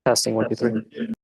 Testing 1, 2, 3.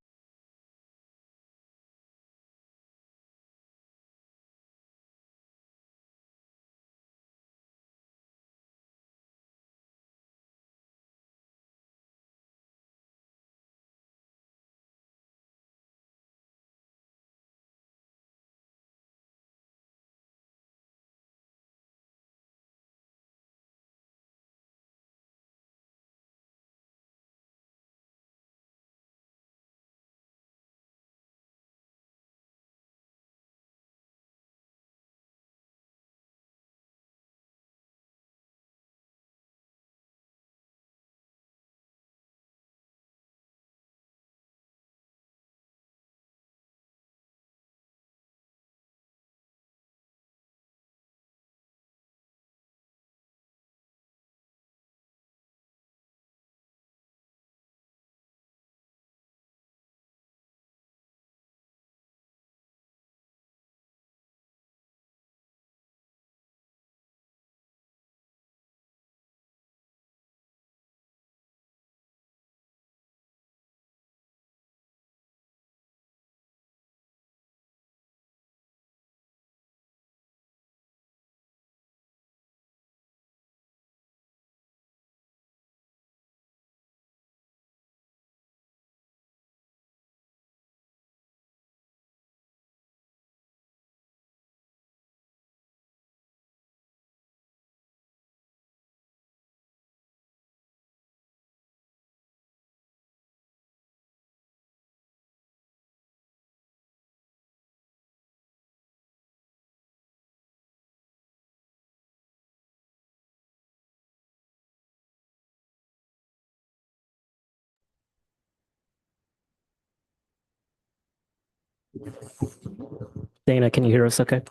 Dana, can you hear us okay?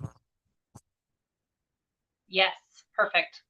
Yes, perfect.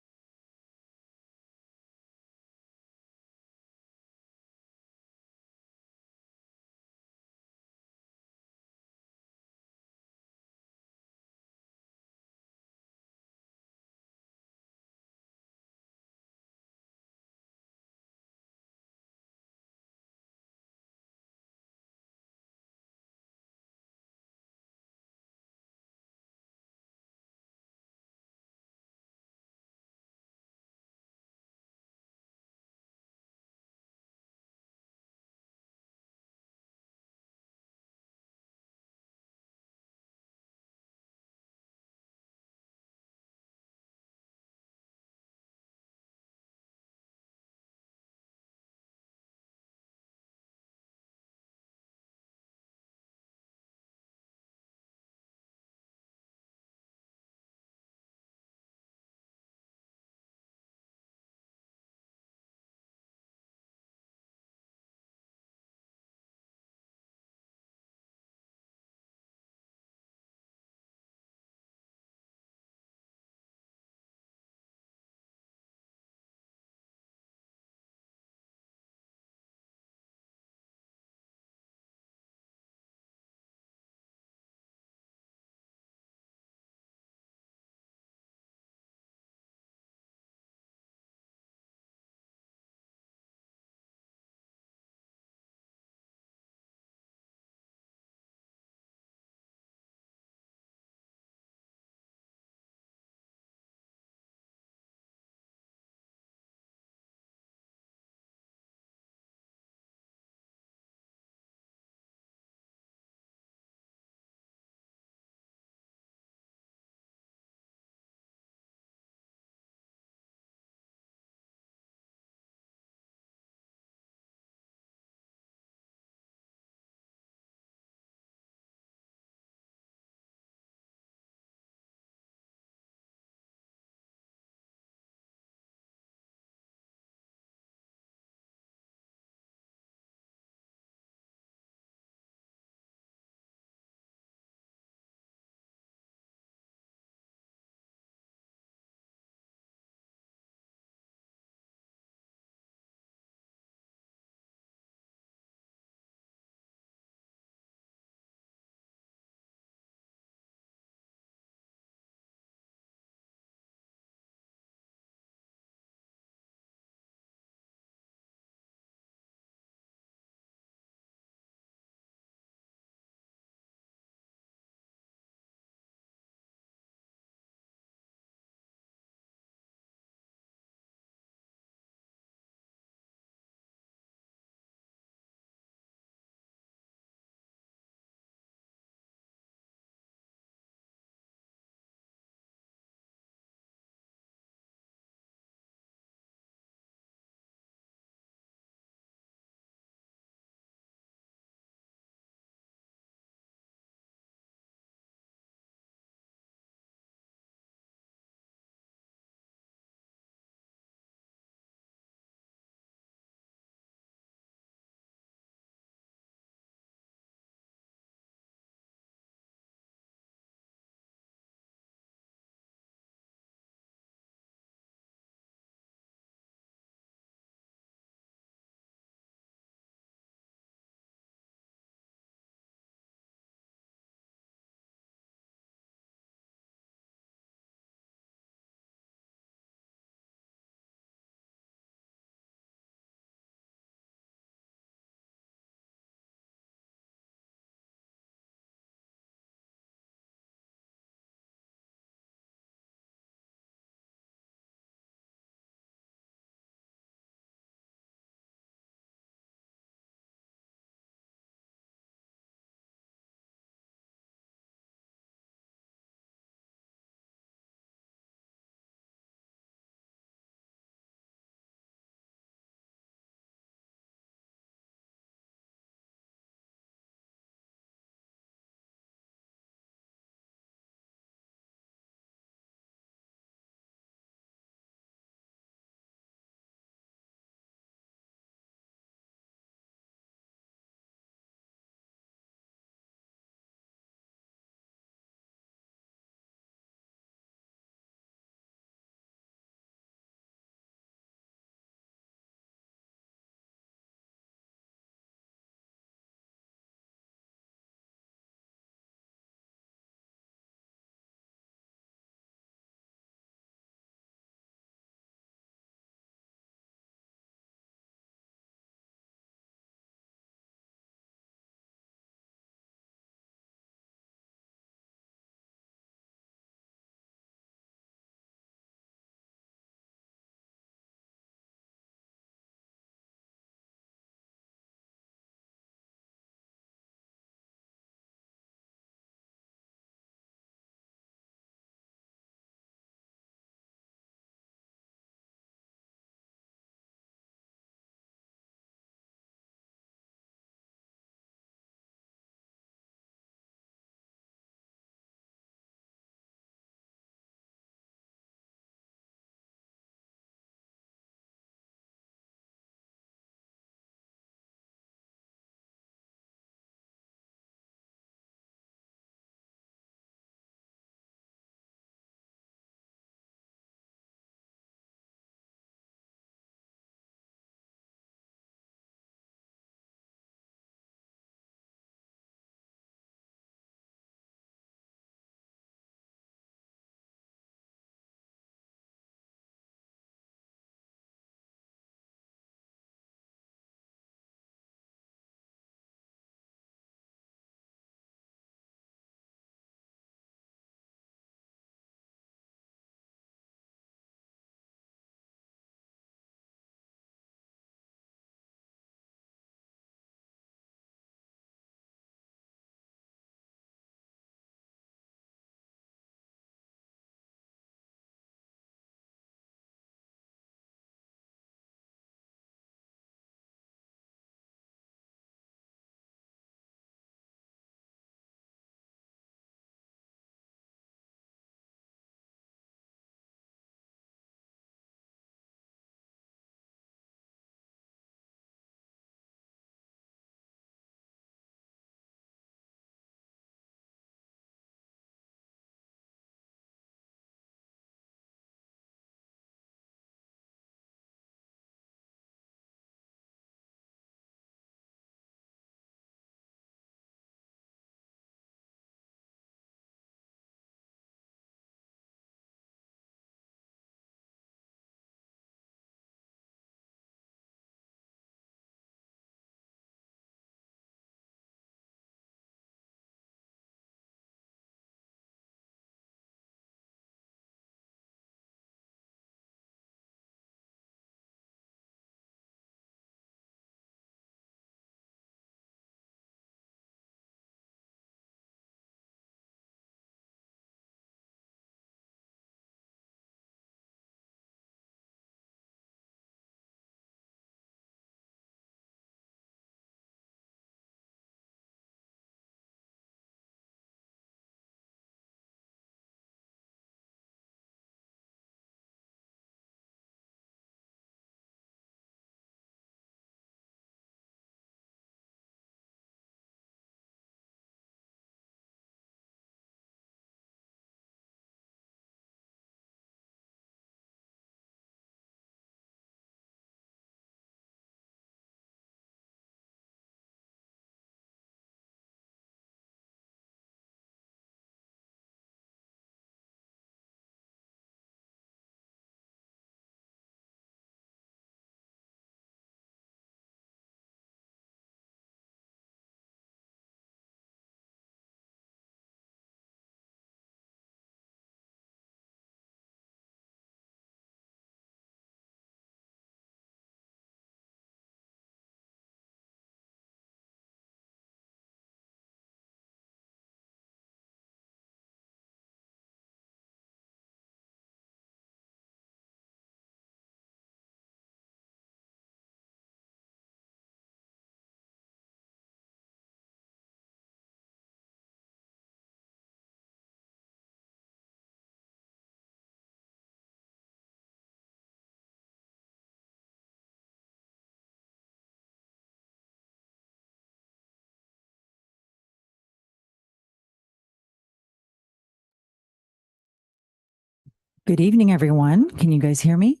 Good evening, everyone. Can you guys hear me?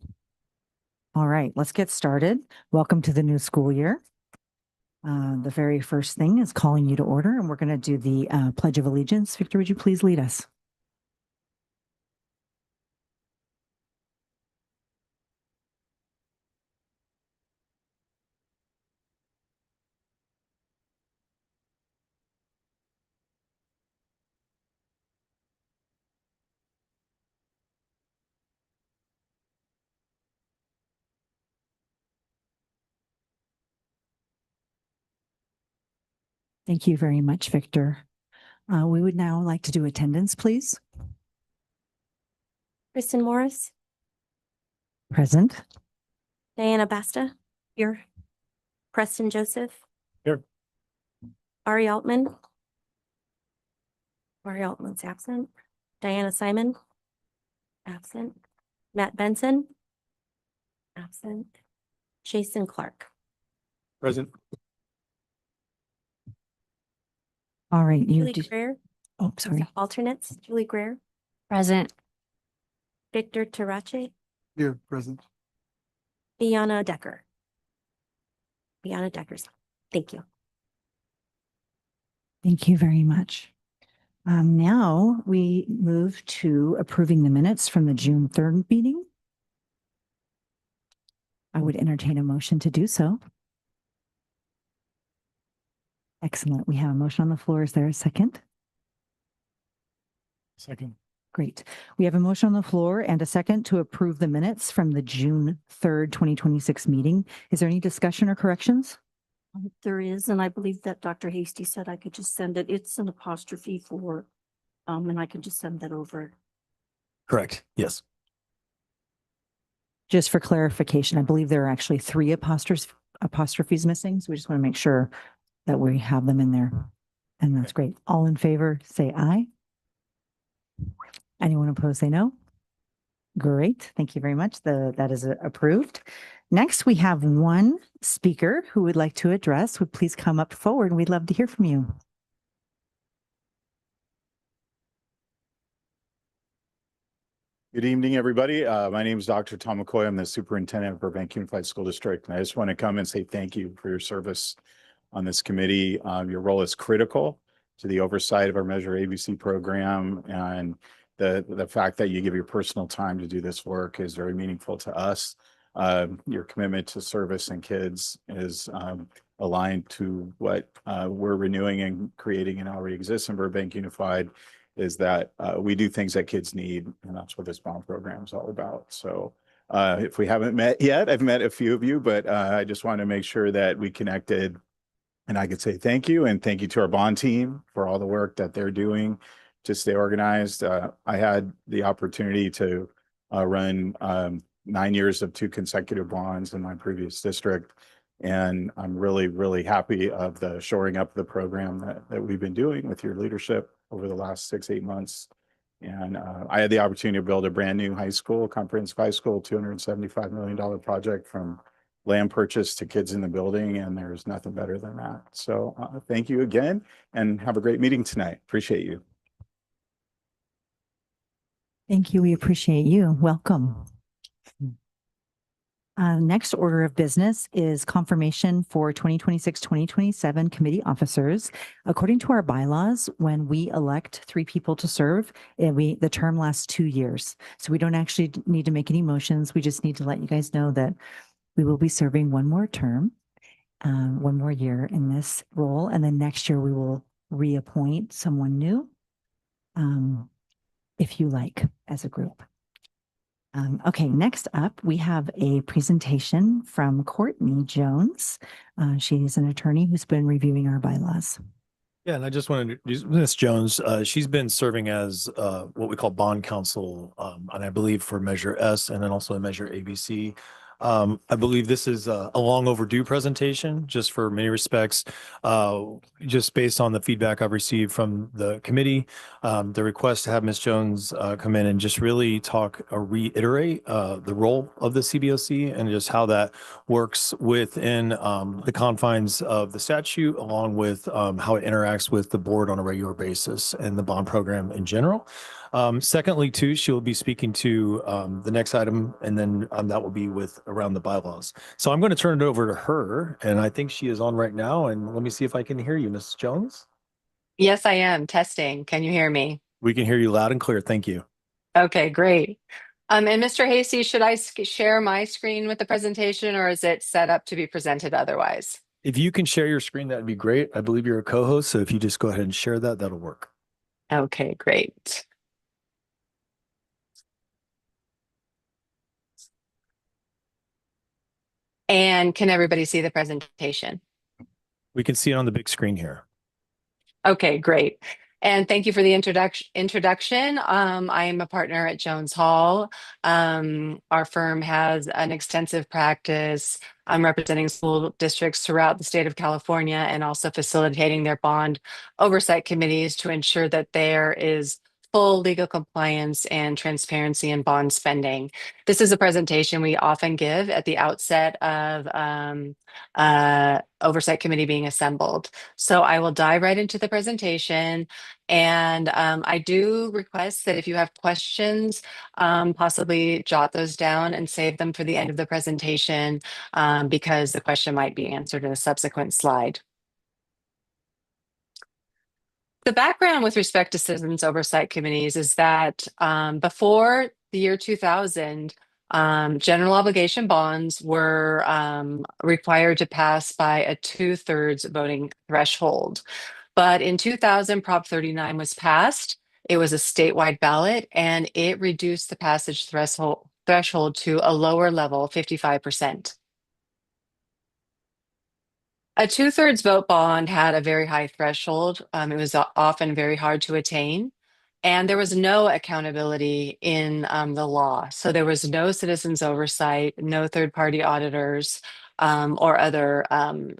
All right, let's get started. Welcome to the new school year. The very first thing is calling you to order, and we're going to do the Pledge of Allegiance. Victor, would you please lead us? Thank you very much, Victor. We would now like to do attendance, please. Kristen Morris, Present. Diana Basta, here. Preston Joseph. Here. Ari Altman. Ari Altman's absent. Diana Simon. Absent. Matt Benson. Absent. Jason Clark. Present. All right, you Julie Greer. Oh, sorry. Alternates. Julie Greer. Present. Victor Tarache. Here, present. Biana Decker. Biana Decker's. Thank you. Thank you very much. Now we move to approving the minutes from the June 3rd meeting. I would entertain a motion to do so. Excellent. We have a motion on the floor. Is there a second? Second. Great. We have a motion on the floor and a second to approve the minutes from the June 3rd, 2026 meeting. Is there any discussion or corrections? There is, and I believe that Dr. Hasty said I could just send it. It's an apostrophe for, and I can just send that over. Correct. Yes. Just for clarification, I believe there are actually 3 apostrophes missing. So we just want to make sure that we have them in there. And that's great. All in favor, say aye. Anyone opposed, say no. Great. Thank you very much. That is approved. Next, we have one speaker who would like to address. Would please come up forward, and we'd love to hear from you. Good evening, everybody. My name is Dr. Tom McCoy. I'm the superintendent of Burbank Unified School District. And I just want to come and say thank you for your service on this committee. Your role is critical to the oversight of our Measure ABC program. And the fact that you give your personal time to do this work is very meaningful to us. Your commitment to service and kids is aligned to what we're renewing and creating and already exists in Burbank Unified, is that we do things that kids need, and that's what this bond program is all about. So if we haven't met yet, I've met a few of you, but I just want to make sure that we connected and I could say thank you, and thank you to our bond team for all the work that they're doing to stay organized. I had the opportunity to run 9 years of 2 consecutive bonds in my previous district. And I'm really, really happy of the shoring up the program that we've been doing with your leadership over the last 6-8 months. And I had the opportunity to build a brand new high school, comprehensive high school, $275 million project from land purchase to kids in the building. And there's nothing better than that. So thank you again, and have a great meeting tonight. Appreciate you. Thank you. We appreciate you. Welcome. Next order of business is confirmation for 2026-2027 committee officers. According to our bylaws, when we elect 3 people to serve, the term lasts 2 years. So we don't actually need to make any motions. We just need to let you guys know that we will be serving 1 more term, 1 more year in this role. And then next year we will reappoint someone new, if you like, as a group. Okay, next up, we have a presentation from Courtney Jones. She's an attorney who's been reviewing our bylaws. Yeah, and I just wanted to introduce Ms. Jones. She's been serving as what we call bond counsel, and I believe for Measure S and then also Measure ABC. I believe this is a long overdue presentation, just for many respects, just based on the feedback I've received from the committee. The request to have Ms. Jones come in and just really talk or reiterate the role of the CBOC and just how that works within the confines of the statute, along with how it interacts with the board on a regular basis and the bond program in general. Secondly, too, she'll be speaking to the next item, and then that will be with around the bylaws. So I'm going to turn it over to her, and I think she is on right now. And let me see if I can hear you, Mrs. Jones. Yes, I am. Testing. Can you hear me? We can hear you loud and clear. Thank you. Okay, great. And Mr. Hasty, should I share my screen with the presentation, or is it set up to be presented otherwise? If you can share your screen, that'd be great. I believe you're a co-host, so if you just go ahead and share that, that'll work. Okay, great. And can everybody see the presentation? We can see it on the big screen here. Okay, great. And thank you for the introduction. I am a partner at Jones Hall. Our firm has an extensive practice. I'm representing school districts throughout the state of California and also facilitating their bond oversight committees to ensure that there is full legal compliance and transparency in bond spending. This is a presentation we often give at the outset of oversight committee being assembled. So I will dive right into the presentation. And I do request that if you have questions, possibly jot those down and save them for the end of the presentation, because the question might be answered in a subsequent slide. The background with respect to citizens oversight committees is that before the year 2000, general obligation bonds were required to pass by a 2/3 voting threshold. But in 2000, Prop 39 was passed. It was a statewide ballot, and it reduced the passage threshold to a lower level, 55%. A 2/3 vote bond had a very high threshold. It was often very hard to attain. And there was no accountability in the law. So there was no citizens oversight, no third-party auditors, or other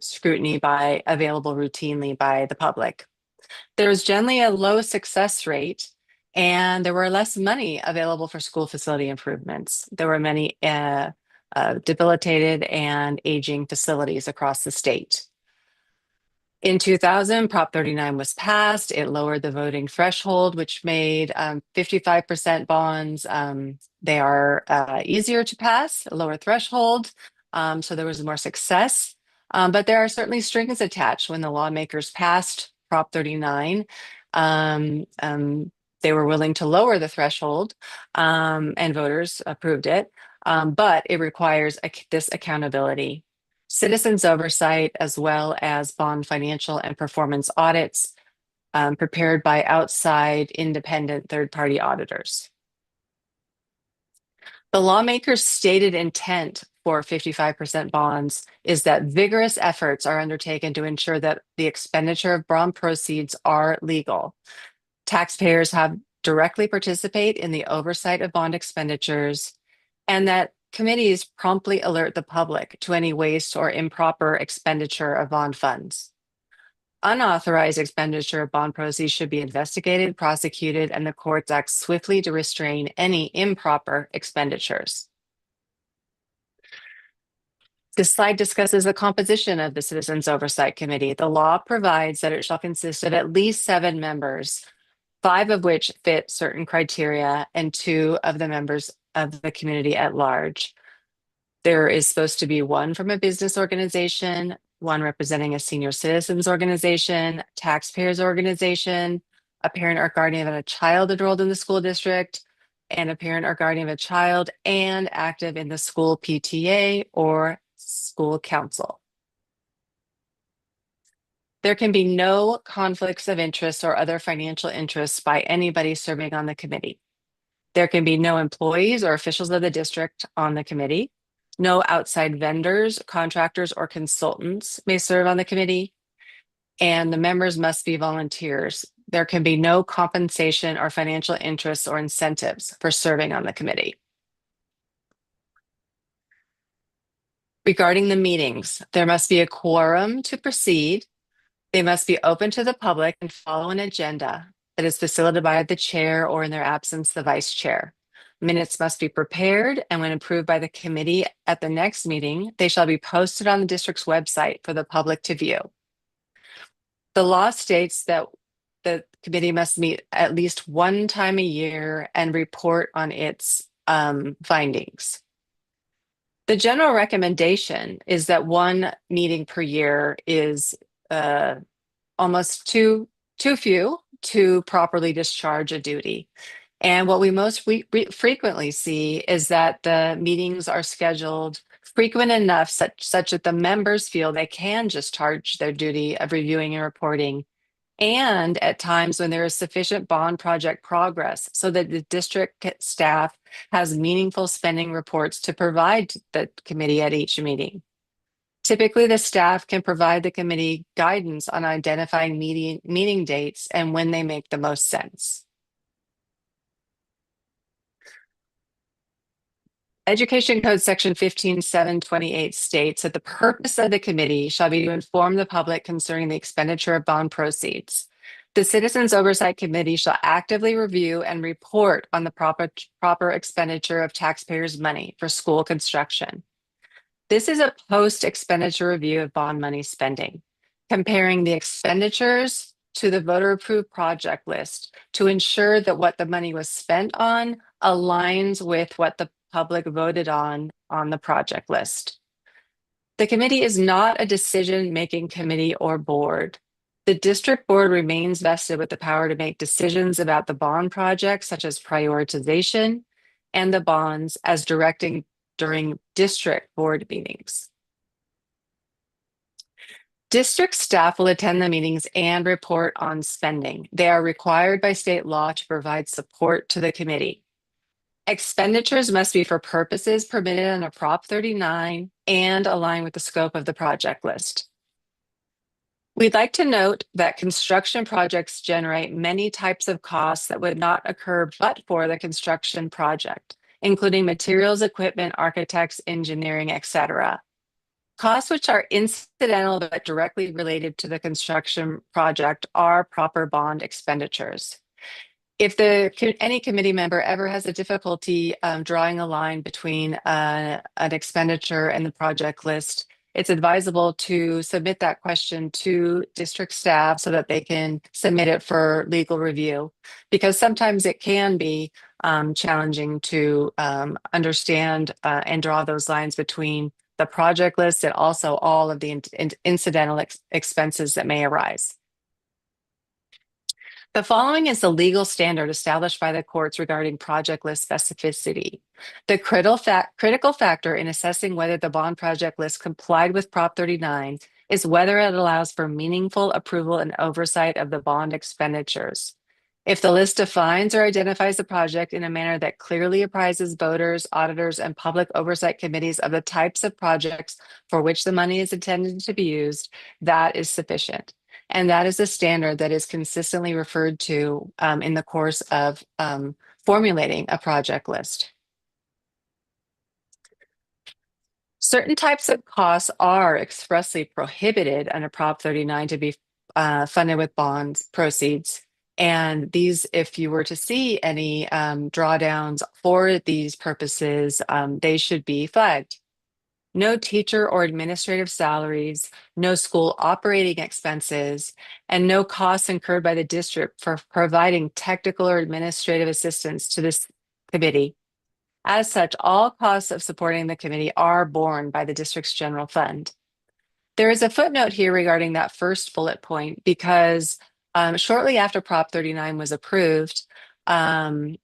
scrutiny available routinely by the public. There was generally a low success rate, and there were less money available for school facility improvements. There were many debilitated and aging facilities across the state. In 2000, Prop 39 was passed. It lowered the voting threshold, which made 55% bonds. They are easier to pass, a lower threshold. So there was more success. But there are certainly strings attached when the lawmakers passed Prop 39. They were willing to lower the threshold, and voters approved it. But it requires this accountability. Citizens oversight, as well as bond financial and performance audits prepared by outside independent third-party auditors. The lawmakers' stated intent for 55% bonds is that vigorous efforts are undertaken to ensure that the expenditure of bond proceeds are legal. Taxpayers have directly participate in the oversight of bond expenditures, and that committees promptly alert the public to any waste or improper expenditure of bond funds. Unauthorized expenditure of bond proceeds should be investigated, prosecuted, and the courts act swiftly to restrain any improper expenditures. This slide discusses the composition of the Citizens Oversight Committee. The law provides that it shall consist of at least 7 members, 5 of which fit certain criteria, and 2 of the members of the community at large. There is supposed to be 1 from a business organization, 1 representing a senior citizens organization, taxpayers organization, a parent or guardian of a child enrolled in the school district, and a parent or guardian of a child and active in the school PTA or school council. There can be no conflicts of interest or other financial interests by anybody serving on the committee. There can be no employees or officials of the district on the committee. No outside vendors, contractors, or consultants may serve on the committee. And the members must be volunteers. There can be no compensation or financial interests or incentives for serving on the committee. Regarding the meetings, there must be a quorum to proceed. They must be open to the public and follow an agenda that is facilitated by the chair or in their absence, the vice chair. Minutes must be prepared, and when approved by the committee at the next meeting, they shall be posted on the district's website for the public to view. The law states that the committee must meet at least one time a year and report on its findings. The general recommendation is that one meeting per year is almost too few to properly discharge a duty. And what we most frequently see is that the meetings are scheduled frequent enough such that the members feel they can discharge their duty of reviewing and reporting, and at times when there is sufficient bond project progress so that the district staff has meaningful spending reports to provide to the committee at each meeting. Typically, the staff can provide the committee guidance on identifying meeting dates and when they make the most sense. Education Code Section 15728 states that the purpose of the committee shall be to inform the public concerning the expenditure of bond proceeds. The Citizens Oversight Committee shall actively review and report on the proper expenditure of taxpayers' money for school construction. This is a post-expenditure review of bond money spending, comparing the expenditures to the voter-approved project list to ensure that what the money was spent on aligns with what the public voted on the project list. The committee is not a decision-making committee or board. The district board remains vested with the power to make decisions about the bond projects, such as prioritization and the bonds as directing during district board meetings. District staff will attend the meetings and report on spending. They are required by state law to provide support to the committee. Expenditures must be for purposes permitted under Prop 39 and align with the scope of the project list. We'd like to note that construction projects generate many types of costs that would not occur but for the construction project, including materials, equipment, architects, engineering, etc. Costs which are incidental but directly related to the construction project are proper bond expenditures. If any committee member ever has a difficulty drawing a line between an expenditure and the project list, it's advisable to submit that question to district staff so that they can submit it for legal review, because sometimes it can be challenging to understand and draw those lines between the project list and also all of the incidental expenses that may arise. The following is the legal standard established by the courts regarding project list specificity. The critical factor in assessing whether the bond project list complied with Prop 39 is whether it allows for meaningful approval and oversight of the bond expenditures. If the list defines or identifies the project in a manner that clearly apprises voters, auditors, and public oversight committees of the types of projects for which the money is intended to be used, that is sufficient. And that is a standard that is consistently referred to in the course of formulating a project list. Certain types of costs are expressly prohibited under Prop 39 to be funded with bonds proceeds. And these, if you were to see any drawdowns for these purposes, they should be flagged. No teacher or administrative salaries, no school operating expenses, and no costs incurred by the district for providing technical or administrative assistance to this committee. As such, all costs of supporting the committee are borne by the district's general fund. There is a footnote here regarding that first bullet point because shortly after Prop 39 was approved, because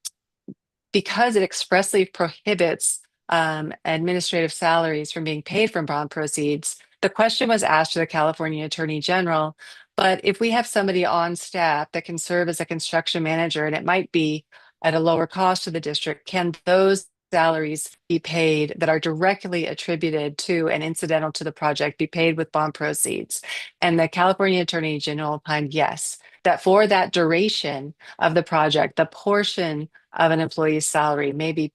it expressly prohibits administrative salaries from being paid from bond proceeds, the question was asked to the California Attorney General, but if we have somebody on staff that can serve as a construction manager and it might be at a lower cost to the district, can those salaries be paid that are directly attributed to and incidental to the project be paid with bond proceeds? And the California Attorney General opined yes, that for that duration of the project, the portion of an employee's salary may be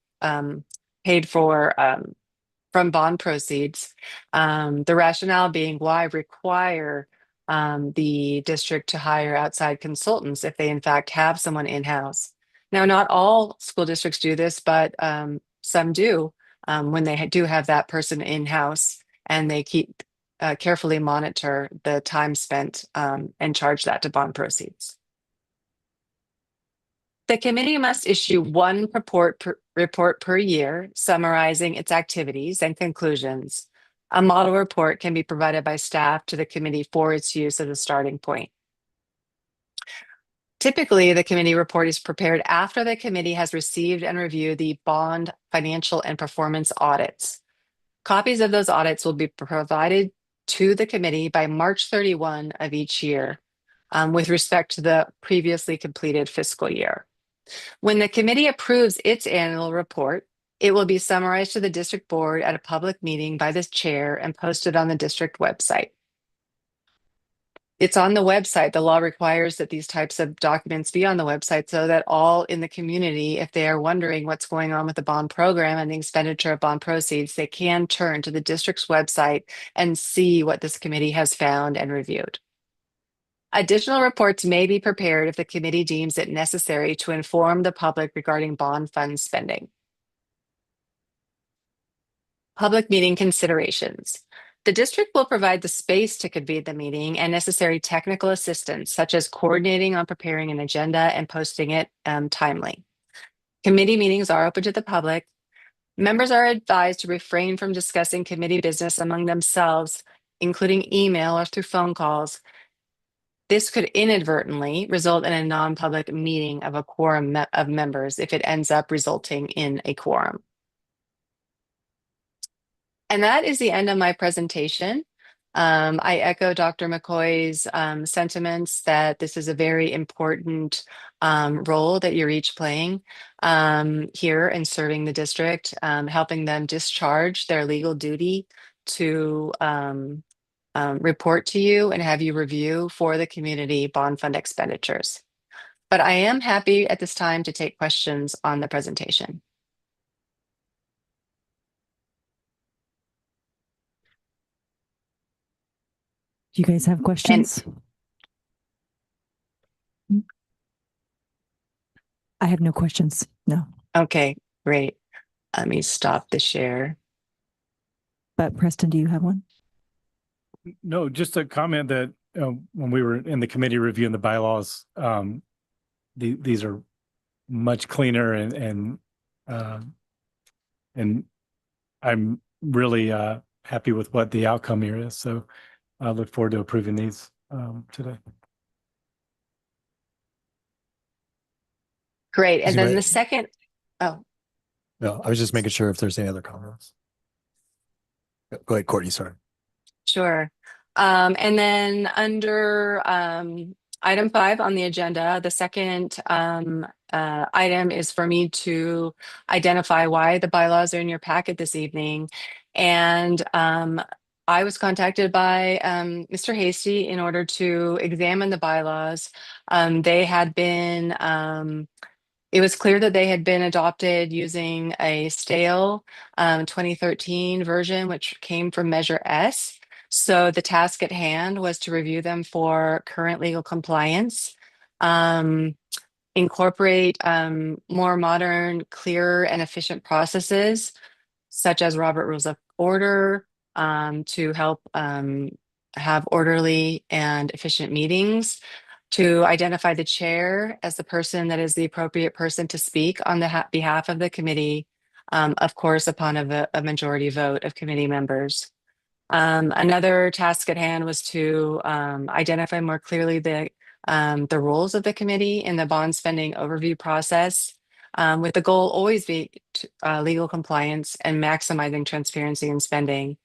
paid for from bond proceeds. The rationale being why require the district to hire outside consultants if they in fact have someone in-house. Now, not all school districts do this, but some do when they do have that person in-house and they keep carefully monitor the time spent and charge that to bond proceeds. The committee must issue one report per year summarizing its activities and conclusions. A model report can be provided by staff to the committee for its use as a starting point. Typically, the committee report is prepared after the committee has received and reviewed the bond financial and performance audits. Copies of those audits will be provided to the committee by March 31 of each year, with respect to the previously completed fiscal year. When the committee approves its annual report, it will be summarized to the district board at a public meeting by the chair and posted on the district website. It's on the website. The law requires that these types of documents be on the website so that all in the community, if they are wondering what's going on with the bond program and the expenditure of bond proceeds, they can turn to the district's website and see what this committee has found and reviewed. Additional reports may be prepared if the committee deems it necessary to inform the public regarding bond fund spending. Public meeting considerations. The district will provide the space to convene the meeting and necessary technical assistance, such as coordinating on preparing an agenda and posting it timely. Committee meetings are open to the public. Members are advised to refrain from discussing committee business among themselves, including email or through phone calls. This could inadvertently result in a non-public meeting of a quorum of members if it ends up resulting in a quorum. And that is the end of my presentation. I echo Dr. McCoy's sentiments that this is a very important role that you're each playing here in serving the district, helping them discharge their legal duty to report to you and have you review for the community bond fund expenditures. But I am happy at this time to take questions on the presentation. Do you guys have questions? I have no questions. No, Okay, great. Let me stop the share. but Preston, do you have one? No, just a comment that when we were in the committee reviewing the bylaws, these are much cleaner and I'm really happy with what the outcome here is. So I look forward to approving these today. Great. And then Right. the second, oh, No, I was just making sure if there's any other comments. Go ahead, Courtney, sorry. sure. And then under item 5 on the agenda, the second item is for me to identify why the bylaws are in your packet this evening. And I was contacted by Mr. Hasty in order to examine the bylaws. They had been, it was clear that they had been adopted using a stale 2013 version, which came from Measure S. So the task at hand was to review them for current legal compliance, incorporate more modern, clearer, and efficient processes, such as Robert Rules of Order, to help have orderly and efficient meetings, to identify the chair as the person that is the appropriate person to speak on the behalf of the committee, of course, upon a majority vote of committee members. Another task at hand was to identify more clearly the roles of the committee in the bond spending overview process, with the goal always be legal compliance and maximizing transparency in spending.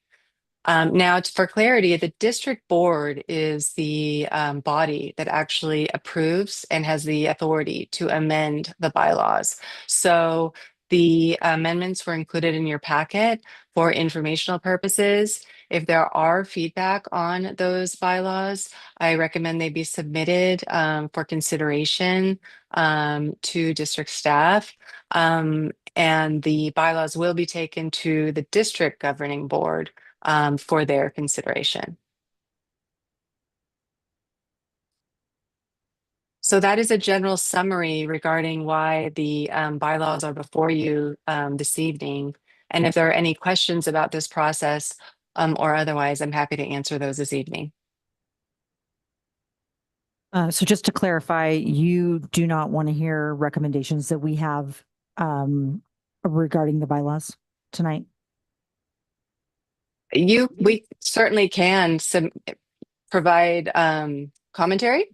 Now, for clarity, the district board is the body that actually approves and has the authority to amend the bylaws. So the amendments were included in your packet for informational purposes. If there are feedback on those bylaws, I recommend they be submitted for consideration to district staff. And the bylaws will be taken to the district governing board for their consideration. So that is a general summary regarding why the bylaws are before you this evening. And if there are any questions about this process or otherwise, I'm happy to answer those this evening. So just to clarify, you do not want to hear recommendations that we have regarding the bylaws tonight? We certainly can provide commentary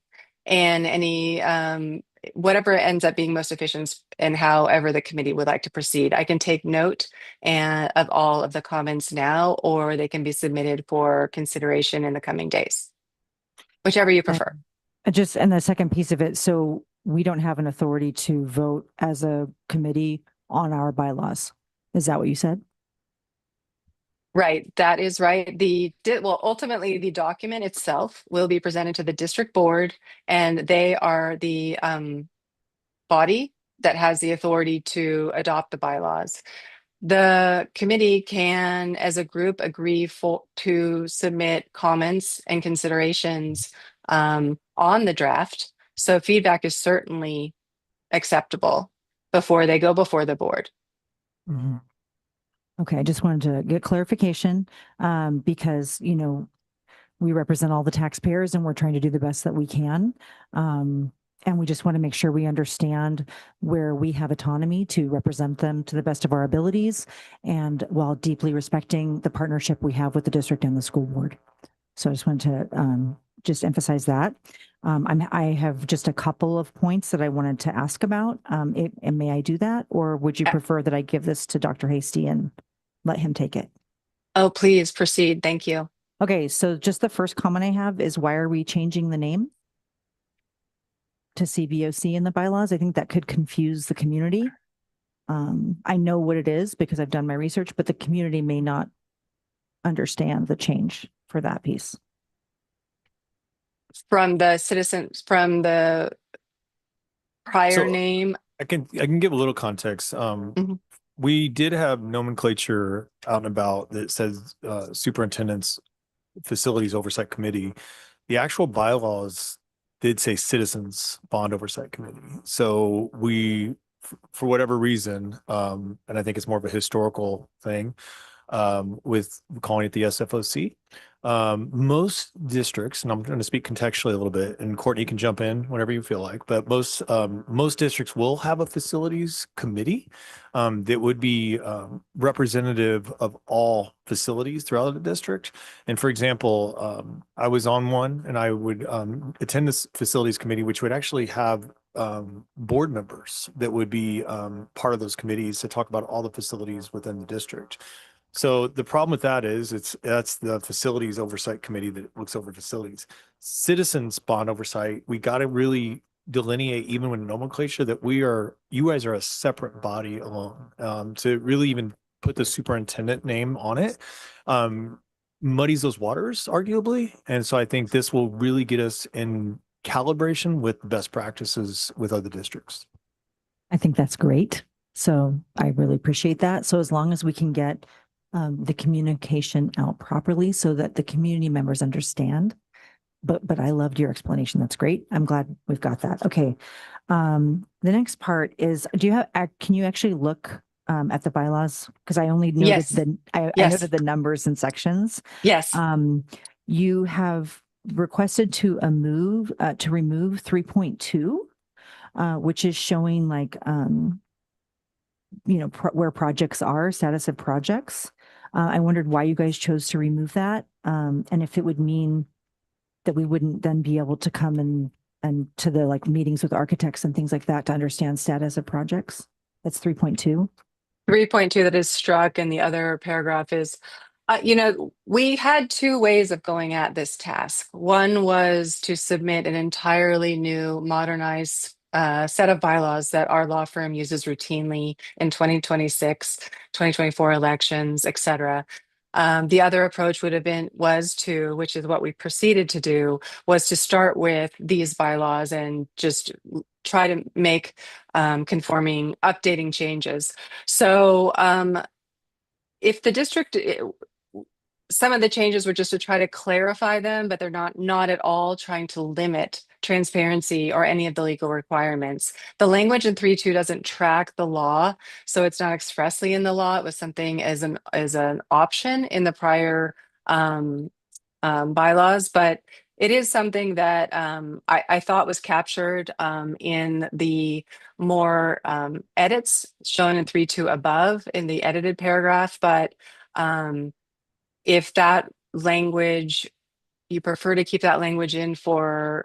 and any whatever ends up being most efficient and however the committee would like to proceed. I can take note of all of the comments now, or they can be submitted for consideration in the coming days, whichever you prefer. Just, and the second piece of it, so we don't have an authority to vote as a committee on our bylaws. Is that what you said? Right, that is right. Well, ultimately, the document itself will be presented to the district board, and they are the body that has the authority to adopt the bylaws. The committee can, as a group, agree to submit comments and considerations on the draft. So feedback is certainly acceptable before they go before the board. Mhm. Okay, I just wanted to get clarification because, you know, we represent all the taxpayers and we're trying to do the best that we can. And we just want to make sure we understand where we have autonomy to represent them to the best of our abilities and while deeply respecting the partnership we have with the district and the school board. So I just wanted to just emphasize that. I have just a couple of points that I wanted to ask about. And may I do that? Or would you prefer that I give this to Dr. Hasty and let him take it? Oh, please proceed. Thank you. Okay, so just the first comment I have is why are we changing the name to CBOC in the bylaws? I think that could confuse the community. I know what it is because I've done my research, but the community may not understand the change for that piece. From the citizens, from the prior So, name. I can give a little context. Mhm. We did have nomenclature out and about that says superintendent's facilities oversight committee. The actual bylaws did say citizens bond oversight committee. So we, for whatever reason, and I think it's more of a historical thing, with calling it the SFOC. Most districts, and I'm going to speak contextually a little bit, and Courtney can jump in whenever you feel like, but most districts will have a facilities committee that would be representative of all facilities throughout the district. And for example, I was on one, and I would attend this facilities committee, which would actually have board members that would be part of those committees to talk about all the facilities within the district. So the problem with that is that's the facilities oversight committee that looks over facilities. Citizens bond oversight, we got to really delineate even with nomenclature that you guys are a separate body alone. To really even put the superintendent name on it muddies those waters arguably. And so I think this will really get us in calibration with best practices with other districts. I think that's great. So I really appreciate that. So as long as we can get the communication out properly so that the community members understand. But I loved your explanation. That's great. I'm glad we've got that. Okay. The next part is, can you actually look at the bylaws? Because I only noted Yes. I Yes. noted the numbers and sections. Yes. You have requested to remove 3.2, which is showing like where projects are, status of projects. I wondered why you guys chose to remove that, and if it would mean that we wouldn't then be able to come and to the like meetings with architects and things like that to understand status of projects. That's 3.2. 3.2 that is struck, and the other paragraph is, we had two ways of going at this task. One was to submit an entirely new, modernized set of bylaws that our law firm uses routinely in 2026, 2024 elections, et cetera. The other approach which is what we proceeded to do, was to start with these bylaws and just try to make conforming, updating changes. So if the district, some of the changes were just to try to clarify them, but they're not at all trying to limit transparency or any of the legal requirements. The language in 3.2 doesn't track the law, so it's not expressly in the law. It was something as an option in the prior bylaws, but it is something that I thought was captured in the more edits shown in 3.2 above in the edited paragraph. But if that language, you prefer to keep that language in for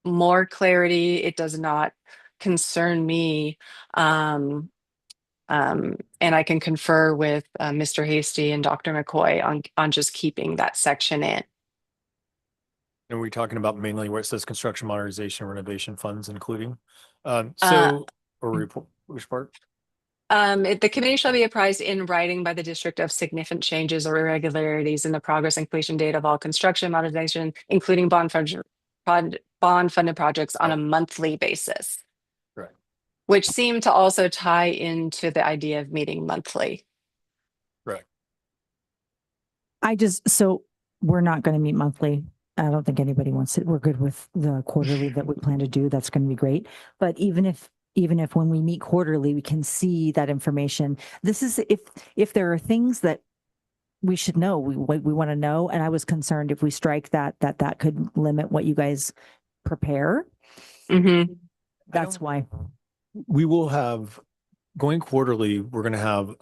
more clarity, it does not concern me. And I can confer with Mr. Hasty and Dr. McCoy on just keeping that section in. And we're talking about mainly where it says construction modernization renovation funds, including, or report, which part? The committee shall be apprised in writing by the district of significant changes or irregularities in the progress and completion date of all construction modernization, including bond-funded projects on a monthly basis. Correct. Which seem to also tie into the idea of meeting monthly. Correct. So we're not going to meet monthly. I don't think anybody wants it. We're good with the quarterly that we plan to do. That's going to be great. But even if when we meet quarterly, we can see that information. This is if there are things that we should know, we want to know. And I was concerned if we strike that could limit what you guys prepare. Mm-hmm. That's why. We will have, going quarterly, we're going to have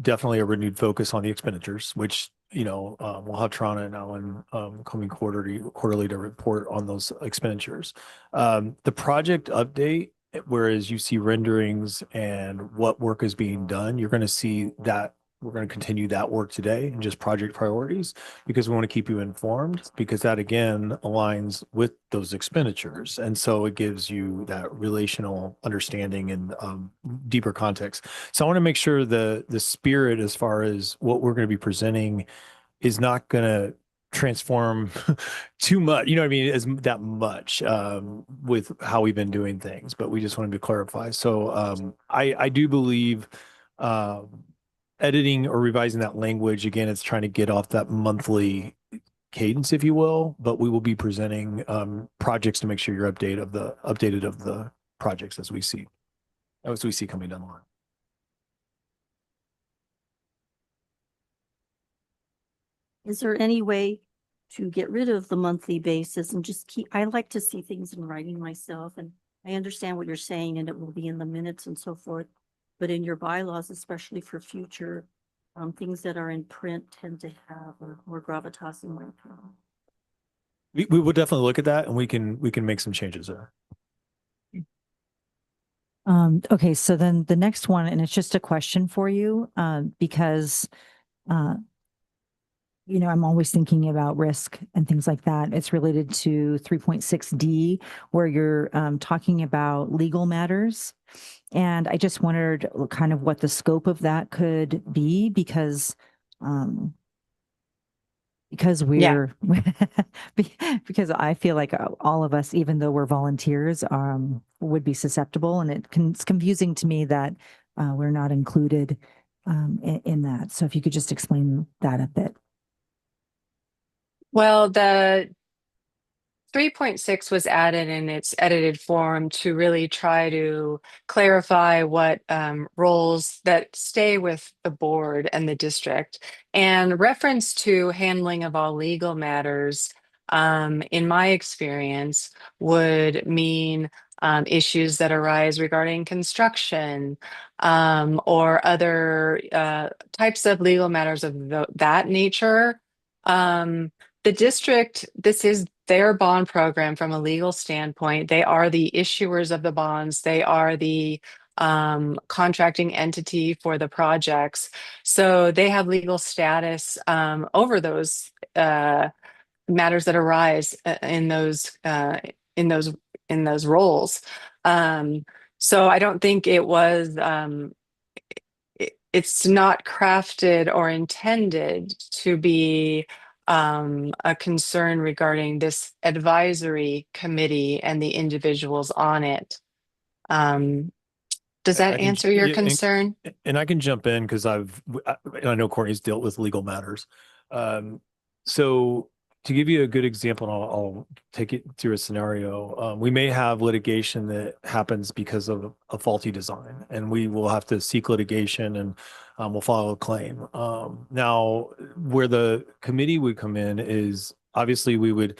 definitely a renewed focus on the expenditures, which, we'll have Trana and Alan coming quarterly to report on those expenditures. The project update, whereas you see renderings and what work is being done, you're going to see that we're going to continue that work today and just project priorities, because we want to keep you informed, because that again aligns with those expenditures. And so it gives you that relational understanding and deeper context. So I want to make sure the spirit as far as what we're going to be presenting is not going to transform too much, you know what I mean, as that much with how we've been doing things, but we just wanted to clarify. So I do believe editing or revising that language, again, it's trying to get off that monthly cadence, if you will, but we will be presenting projects to make sure you're updated of the projects as we see coming down the line. Is there any way to get rid of the monthly basis and just I like to see things in writing myself, and I understand what you're saying and it will be in the minutes and so forth. But in your bylaws, especially for future, things that are in print tend to have more gravitas in my opinion. We will definitely look at that, and we can make some changes there. Okay, so then the next one, and it's just a question for you, because I'm always thinking about risk and things like that. It's related to 3.6D, where you're talking about legal matters. And I just wondered kind of what the scope of that could be, because we're because I feel like all of us, even though we're volunteers, would be susceptible, and it's confusing to me that we're not included in that. So if you could just explain that a bit. Well, the 3.6 was added in its edited form to really try to clarify what roles that stay with the board and the district, and reference to handling of all legal matters, in my experience, would mean issues that arise regarding construction or other types of legal matters of that nature. The district, this is their bond program from a legal standpoint. They are the issuers of the bonds. They are the contracting entity for the projects. So they have legal status over those matters that arise in those roles. So I don't think it was it's not crafted or intended to be a concern regarding this advisory committee and the individuals on it. Does that answer your concern? And I can jump in because I know Courtney's dealt with legal matters. So to give you a good example, and I'll take it through a scenario. We may have litigation that happens because of a faulty design, and we will have to seek litigation, and we'll file a claim. Now, where the committee would come in is obviously we would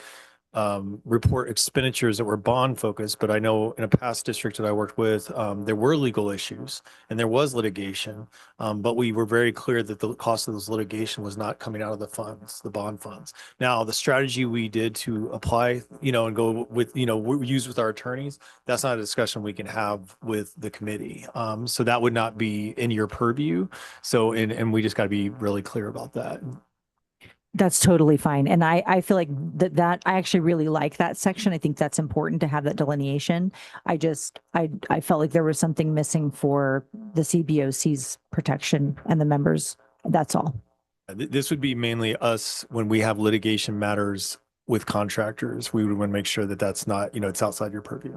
report expenditures that were bond focused, but I know in a past district that I worked with, there were legal issues and there was litigation. But we were very clear that the cost of this litigation was not coming out of the funds, the bond funds. Now, the strategy we did to apply, and go with, use with our attorneys, that's not a discussion we can have with the committee. So that would not be in your purview. So, and we just got to be really clear about that. That's totally fine. And I feel like that I actually really like that section. I think that's important to have that delineation. I felt like there was something missing for the CBOC's protection and the members. That's all. This would be mainly us when we have litigation matters with contractors. We would want to make sure that that's not, it's outside your purview.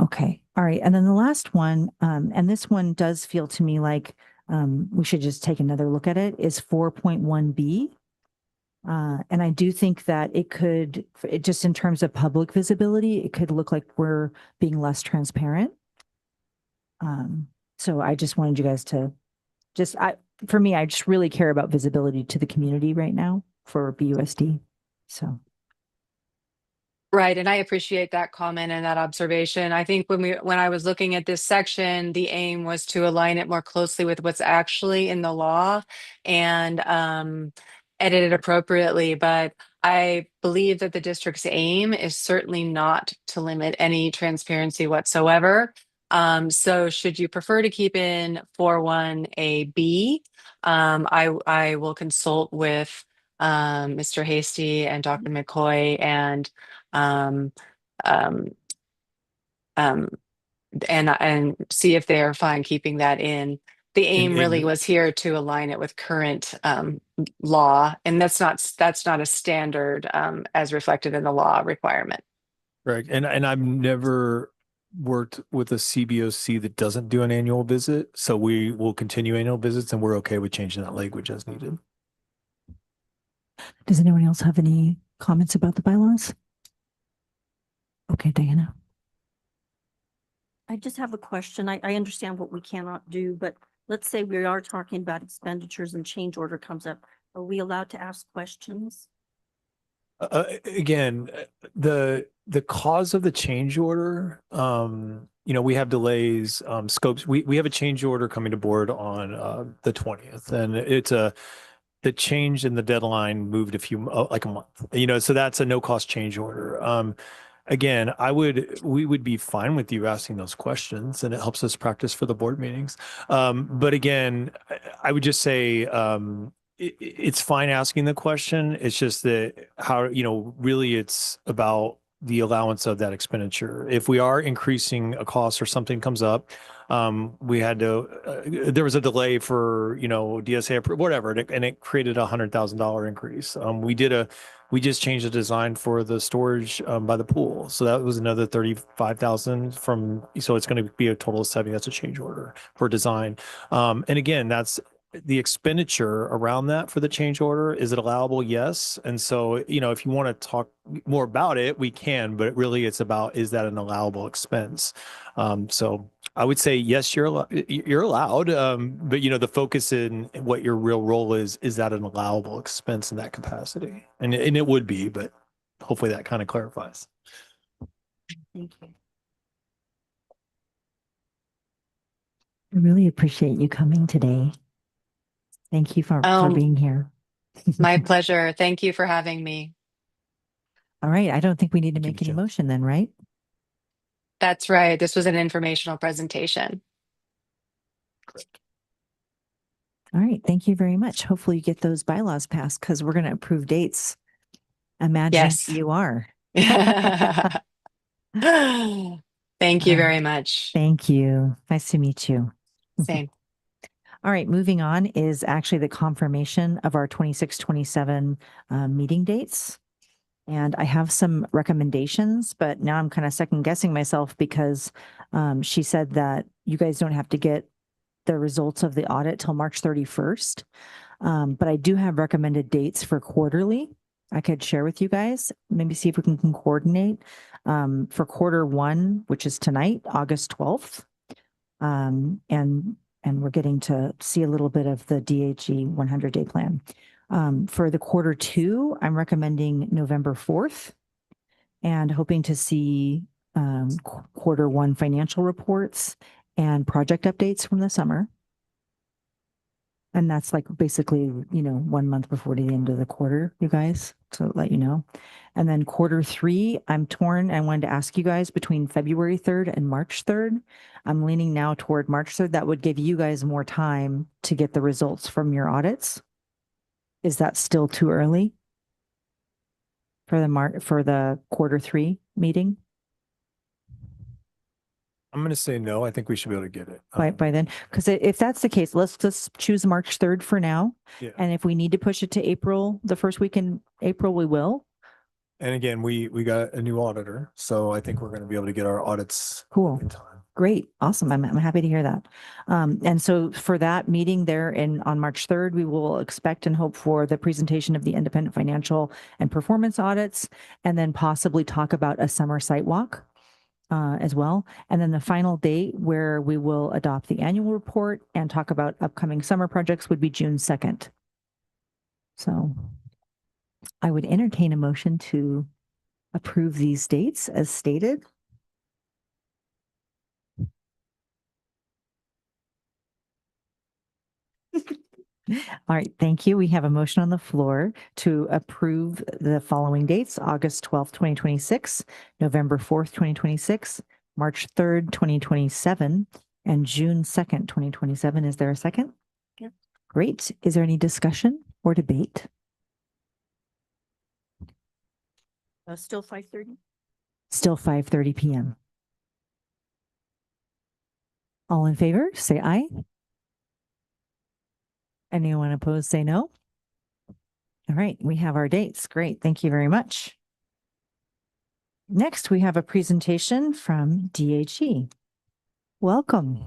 Okay. All right. And then the last one, and this one does feel to me like we should just take another look at it, is 4.1B. And I do think that just in terms of public visibility, it could look like we're being less transparent. So I just wanted you guys to for me, I just really care about visibility to the community right now for BUSD. So. Right. And I appreciate that comment and that observation. I think when I was looking at this section, the aim was to align it more closely with what's actually in the law and edit it appropriately. But I believe that the district's aim is certainly not to limit any transparency whatsoever. So should you prefer to keep in 41AB, I will consult with Mr. Hasty and Dr. McCoy and see if they are fine keeping that in. The aim really was here to align it with current law, and that's not a standard as reflected in the law requirement. Right. And I've never worked with a CBOC that doesn't do an annual visit. So we will continue annual visits and we're okay with changing that language as needed. Does anyone else have any comments about the bylaws? Okay, Diana. I just have a question. I understand what we cannot do, but let's say we are talking about expenditures and change order comes up. Are we allowed to ask questions? Again, the cause of the change order, we have delays, scopes. We have a change order coming to board on the 20th, and the change in the deadline moved like a month. So that's a no cost change order. Again, we would be fine with you asking those questions, and it helps us practice for the board meetings. But again, I would just say it's fine asking the question. It's just that really it's about the allowance of that expenditure. If we are increasing a cost or something comes up, we had to, there was a delay for, DSA, whatever, and it created $100,000 increase. We just changed the design for the storage by the pool. So that was another 35,000 so it's going to be a total of 70. That's a change order for design. And again, that's the expenditure around that for the change order. Is it allowable? Yes. And so, if you want to talk more about it, we can, but really it's about, is that an allowable expense? So I would say, yes, you're allowed, but the focus in what your real role is that an allowable expense in that capacity? And it would be, but hopefully that kind of clarifies. Thank you. I really appreciate you coming today. Thank you for being here. My pleasure. Thank you for having me. All right. I don't think we need to make any motion then, right? That's right. This was an informational presentation. All right. Thank you very much. Hopefully you get those bylaws passed because we're going to approve dates. Imagine Yes. you are. Thank you very much. Thank you. Nice to meet you. Same. All right, moving on is actually the confirmation of our 26-27 meeting dates. And I have some recommendations, but now I'm kind of second guessing myself because she said that you guys don't have to get the results of the audit till March 31st. But I do have recommended dates for quarterly. I could share with you guys, maybe see if we can coordinate for quarter one, which is tonight, August 12th. And we're getting to see a little bit of the DHE 100-day plan. For the quarter two, I'm recommending November 4th and hoping to see quarter one financial reports and project updates from the summer. And that's like basically, 1 month before the end of the quarter, you guys, to let you know. And then quarter three, I'm torn. I wanted to ask you guys between February 3rd and March 3rd. I'm leaning now toward March 3rd. That would give you guys more time to get the results from your audits. Is that still too early for the quarter three meeting? I'm going to say no. I think we should be able to get it. By then, because if that's the case, let's just choose March 3rd for now. Yeah. And if we need to push it to April, the first week in April, we will. And again, we got a new auditor, so I think we're going to be able to get our audits Cool. in time. Great. Awesome. I'm happy to hear that. And so for that meeting there on March 3rd, we will expect and hope for the presentation of the independent financial and performance audits, and then possibly talk about a summer site walk as well. And then the final date where we will adopt the annual report and talk about upcoming summer projects would be June 2nd. So I would entertain a motion to approve these dates as stated. All right, thank you. We have a motion on the floor to approve the following dates: August 12th, 2026, November 4th, 2026, March 3rd, 2027, and June 2nd, 2027. Is there a second? Yep. Great. Is there any discussion or debate? Still 5:30? Still 5:30 p.m. All in favor, say aye. Anyone opposed, say no. All right, we have our dates. Great. Thank you very much. Next, we have a presentation from DHE. Welcome.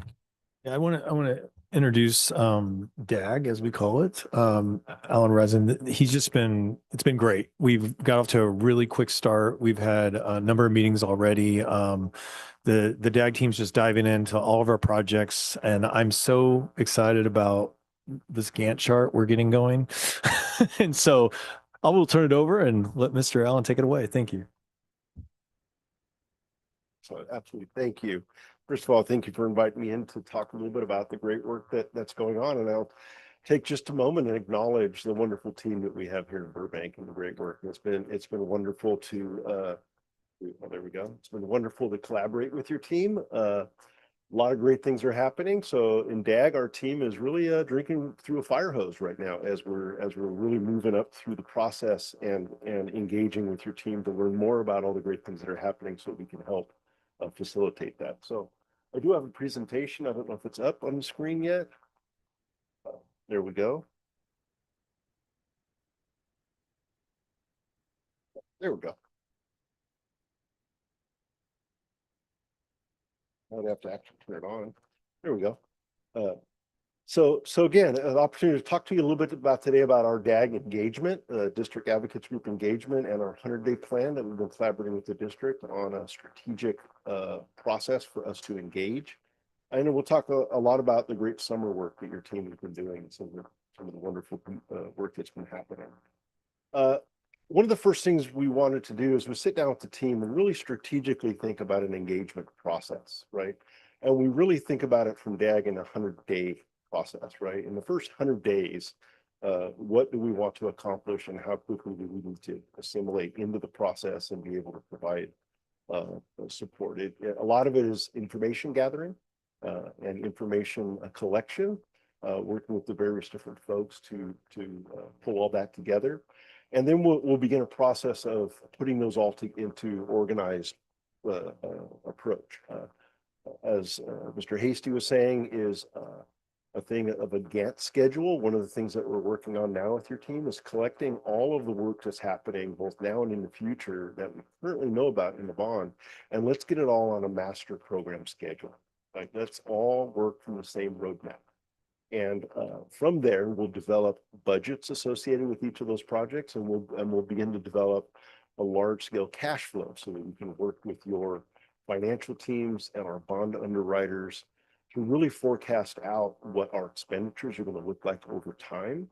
Yeah, I want to introduce DAG, as we call it, Alan Resin. It's been great. We've got off to a really quick start. We've had a number of meetings already. The DAG team's just diving into all of our projects, and I'm so excited about this Gantt chart we're getting going. And so I will turn it over and let Mr. Allen take it away. Thank you. So absolutely. Thank you. First of all, thank you for inviting me in to talk a little bit about the great work that's going on. And I'll take just a moment and acknowledge the wonderful team that we have here in Burbank and the great work. It's been wonderful to there we go. It's been wonderful to collaborate with your team. A lot of great things are happening. So in DAG, our team is really drinking through a fire hose right now as we're really moving up through the process and engaging with your team to learn more about all the great things that are happening so we can help facilitate that. So I do have a presentation. I don't know if it's up on the screen yet. There we go. There we go. I'd have to actually turn it on. There we go. So again, an opportunity to talk to you a little bit about today about our DAG engagement, District Advocates Group engagement, and our 100-day plan that we've been collaborating with the district on a strategic process for us to engage. And we'll talk a lot about the great summer work that your team has been doing, some of the wonderful work that's been happening. One of the first things we wanted to do is we sit down with the team and really strategically think about an engagement process, right? And we really think about it from DAG in a 100-day process, right? In the first 100 days, what do we want to accomplish and how quickly do we need to assimilate into the process and be able to provide support? A lot of it is information gathering and information collection, working with the various different folks to pull all that together. And then we'll begin a process of putting those all into organized approach. As Mr. Hasty was saying, is a thing of a Gantt schedule. One of the things that we're working on now with your team is collecting all of the work that's happening both now and in the future that we currently know about in the bond, and let's get it all on a master program schedule. Like, let's all work from the same roadmap. And from there, we'll develop budgets associated with each of those projects, and we'll begin to develop a large-scale cash flow so that we can work with your financial teams and our bond underwriters to really forecast out what our expenditures are going to look like over time,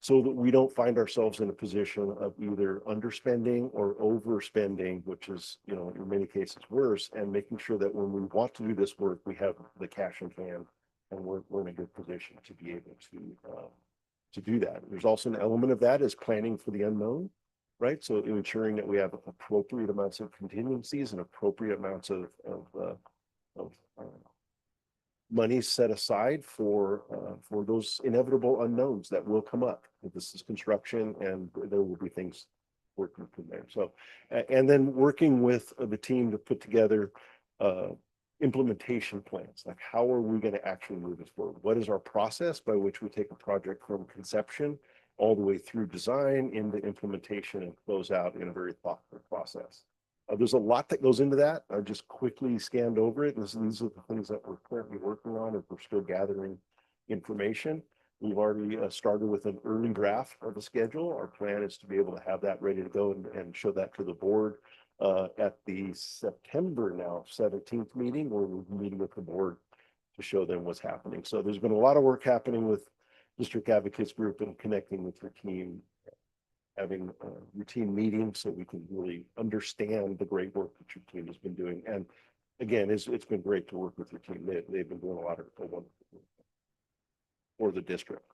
so that we don't find ourselves in a position of either underspending or overspending, which is, you know, in many cases worse, and making sure that when we want to do this work, we have the cash in hand and we're in a good position to be able to do that. There's also an element of that is planning for the unknown, right? So ensuring that we have appropriate amounts of contingencies and appropriate amounts of money set aside for those inevitable unknowns that will come up. This is construction, and there will be things working from there. So, and then working with the team to put together implementation plans. Like, how are we going to actually move this forward? What is our process by which we take a project from conception all the way through design into implementation and close out in a very thoughtful process? There's a lot that goes into that. I just quickly scanned over it. These are the things that we're currently working on, and we're still gathering information. We've already started with an early draft of the schedule. Our plan is to be able to have that ready to go and show that to the board at the September 17th meeting, where we'll be meeting with the board to show them what's happening. So there's been a lot of work happening with District Advocates Group and connecting with your team, having routine meetings so we can really understand the great work that your team has been doing. And again, it's been great to work with your team. They've been doing a lot of wonderful work for the district.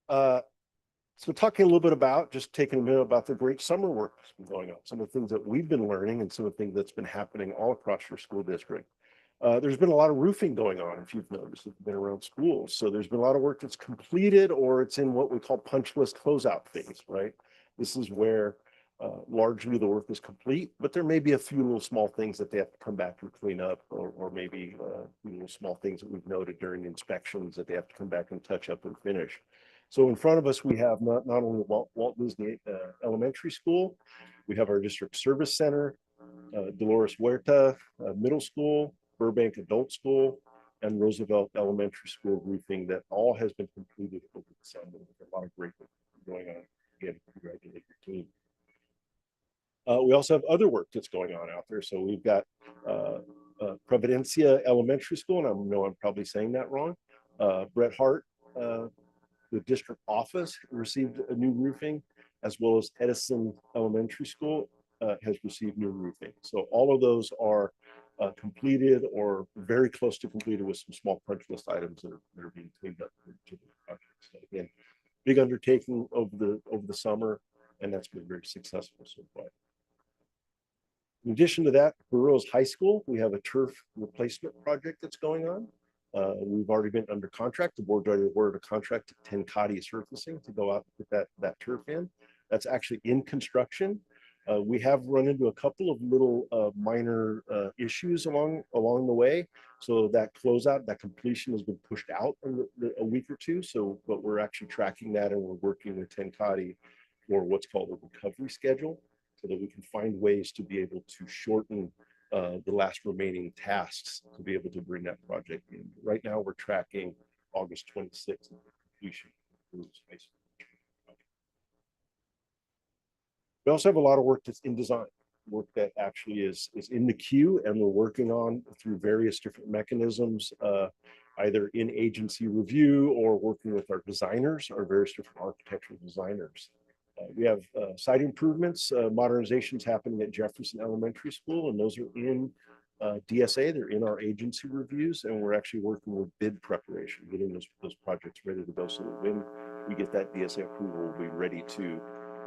So talking a little bit about, just taking a minute about the great summer work that's been going on, some of the things that we've been learning and some of the things that's been happening all across your school district. There's been a lot of roofing going on, if you've noticed, if you've been around schools. So there's been a lot of work that's completed, or it's in what we call punch list closeout phase, right? This is where largely the work is complete, but there may be a few little small things that they have to come back and clean up, or maybe little small things that we've noted during inspections that they have to come back and touch up and finish. So in front of us, we have not only Walt Disney Elementary School, we have our district service center, Dolores Huerta Middle School, Burbank Adult School, and Roosevelt Elementary School roofing that all has been completed over the summer. There's a lot of great work going on. Again, congratulate your team. We also have other work that's going on out there. So we've got Providencia Elementary School, and I know I'm probably saying that wrong. Bret Hart, the district office, received a new roofing, as well as Edison Elementary School has received new roofing. So all of those are completed or very close to completed, with some small punch list items that are being cleaned up for the projects. So again, big undertaking over the summer, and that's been very successful so far. In addition to that, Burroughs High School, we have a turf replacement project that's going on. We've already been under contract. The board's already awarded a contract to Tenkati Surfacing to go out and put that turf in. That's actually in construction. We have run into a couple of little minor issues along the way. So that closeout, that completion has been pushed out a week or two. So, but we're actually tracking that, and we're working with Tenkati for what's called a recovery schedule, so that we can find ways to be able to shorten the last remaining tasks to be able to bring that project in. Right now, we're tracking August 26th completion. We also have a lot of work that's in design, work that actually is in the queue, and we're working on through various different mechanisms, either in agency review or working with our designers, our various different architectural designers. We have site improvements, modernizations happening at Jefferson Elementary School, and those are in DSA. They're in our agency reviews, and we're actually working with bid preparation, getting those projects ready to go, so that when we get that DSA approval, we'll be ready to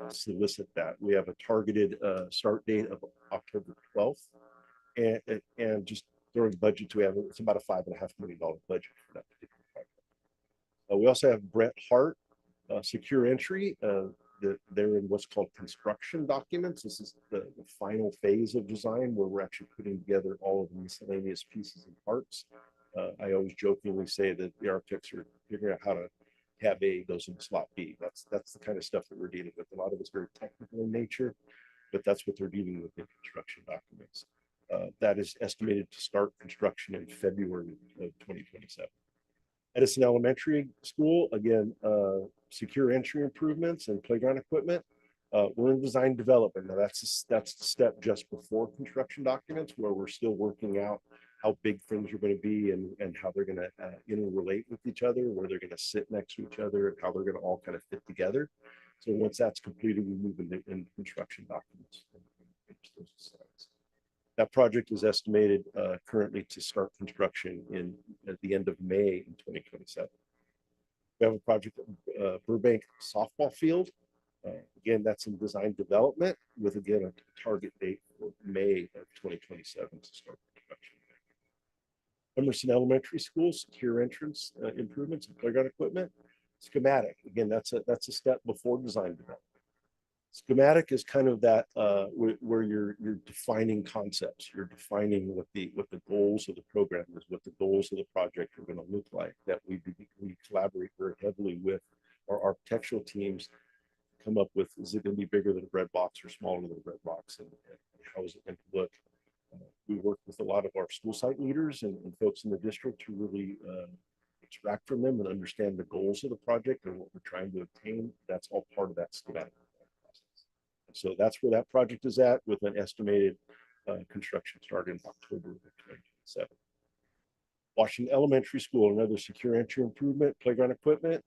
solicit that. We have a targeted start date of October 12th, and just during budget, we have, it's about a $5.5 million budget for that particular project. We also have Bret Hart secure entry. They're in what's called construction documents. This is the final phase of design, where we're actually putting together all of the miscellaneous pieces and parts. I always jokingly say that the architects are figuring out how to tab A goes into slot B. That's the kind of stuff that we're dealing with. A lot of it's very technical in nature, but that's what they're dealing with in construction documents. That is estimated to start construction in February of 2027. Edison Elementary School, again, secure entry improvements and playground equipment. We're in design development. Now that's the step just before construction documents, where we're still working out how big things are going to be and how they're going to interrelate with each other, where they're going to sit next to each other, and how they're going to all kind of fit together. So once that's completed, we move into construction documents. That project is estimated currently to start construction at the end of May in 2027. We have a project at Burbank softball field. Again, that's in design development with, again, a target date for May of 2027 to start construction. Emerson Elementary School, secure entrance improvements and playground equipment. Schematic, again, that's a step before design development. Schematic is kind of that where you're defining concepts, you're defining what the goals of the program is, what the goals of the project are going to look like. That we collaborate very heavily with our architectural teams, come up with, is it going to be bigger than a bread box or smaller than a bread box, and how is it going to look? We work with a lot of our school site leaders and folks in the district to really extract from them and understand the goals of the project and what we're trying to obtain. That's all part of that schematic process. And so that's where that project is at, with an estimated construction start in October of 2027. Washington Elementary School, another secure entry improvement, playground equipment,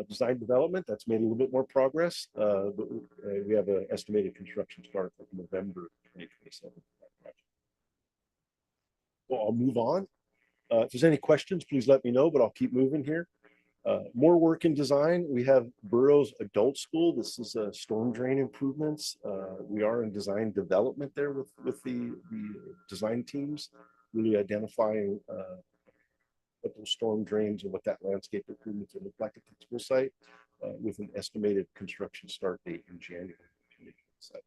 design development. That's made a little bit more progress, but we have an estimated construction start of November 2027. Well, I'll move on. If there's any questions, please let me know, but I'll keep moving here. More work in design. We have Burroughs Adult School. This is storm drain improvements. We are in design development there with the design teams, really identifying what those storm drains and what that landscape improvements will look like at the school site, with an estimated construction start date in January 2027.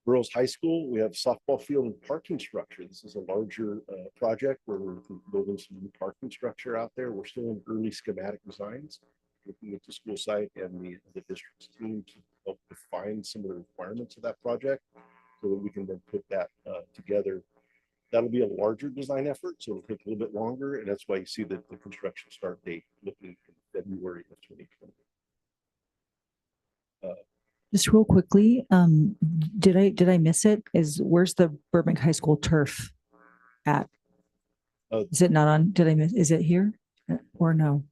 Burroughs High School, we have softball field and parking structure. This is a larger project where we're building some new parking structure out there. We're still in early schematic designs, looking at the school site and the district's team to help define some of the requirements of that project so that we can then put that together. That'll be a larger design effort, so it'll take a little bit longer, and that's why you see that the construction start date looking in February of 2020. Just real quickly, did I miss it? Where's the Burbank High School turf at? Is it not on? Did I miss? Is it here or no?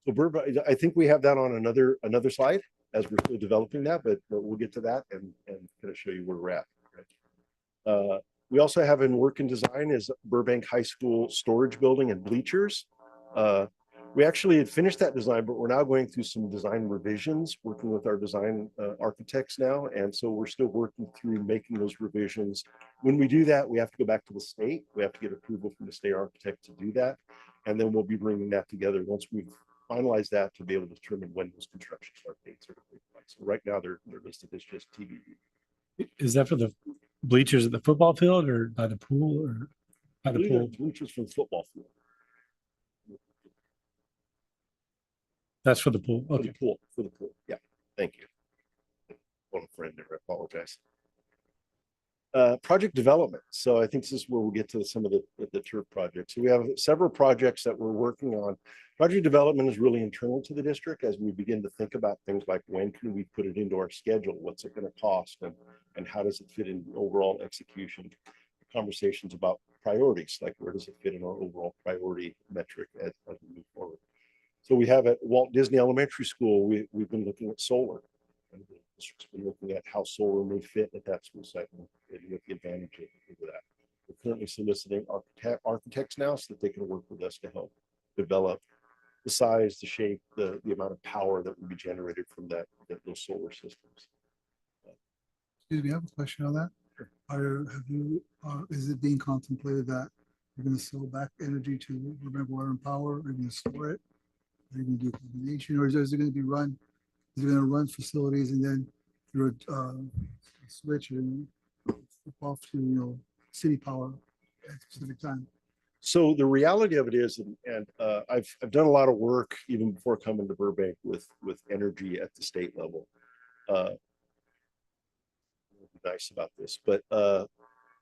So Burbank, I think we have that on another slide as we're still developing that, but we'll get to that and kind of show you where we're at. Right? We also have in work and design is Burbank High School storage building and bleachers. We actually had finished that design, but we're now going through some design revisions, working with our design architects now. And so we're still working through making those revisions. When we do that, we have to go back to the state. We have to get approval from the state architect to do that. And then we'll be bringing that together once we've finalized that to be able to determine when those construction start dates are. So right now they're listed as just TBD. Is that for the bleachers at the football field or by the pool or by the pool? Bleachers from the football field. That's for the pool. For Okay. the pool. For the pool. Yeah. Thank you. One friend there. I apologize. Project development. So I think this is where we'll get to some of the turf projects. So we have several projects that we're working on. Project development is really internal to the district as we begin to think about things like when can we put it into our schedule? What's it going to cost? And how does it fit in the overall execution? Conversations about priorities, like where does it fit in our overall priority metric as we move forward? So we have at Walt Disney Elementary School, we've been looking at solar. And the district's been looking at how solar may fit at that school site and what the advantage of that. We're currently soliciting architects now so that they can work with us to help develop the size, the shape, the amount of power that will be generated from those solar systems. Excuse me, I have a question on that. Is it being contemplated that you're going to sell back energy to Burbank Water and Power? Are you going to store it? Are you going to do a combination, or is it going to be run? Is it going to run facilities and then through a switch and flip off to city power at a specific time? So the reality of it is, and I've done a lot of work even before coming to Burbank with energy at the state level. Nice about this, but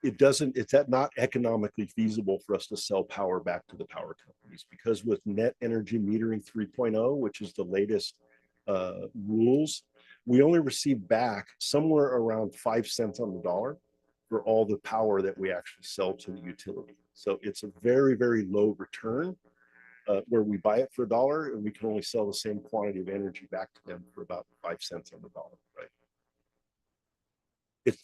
it's not economically feasible for us to sell power back to the power companies, because with net energy metering 3.0, which is the latest rules, we only receive back somewhere around 5 cents on the dollar for all the power that we actually sell to the utility. So it's a very, very low return where we buy it for $1 and we can only sell the same quantity of energy back to them for about 5 cents on the dollar, right?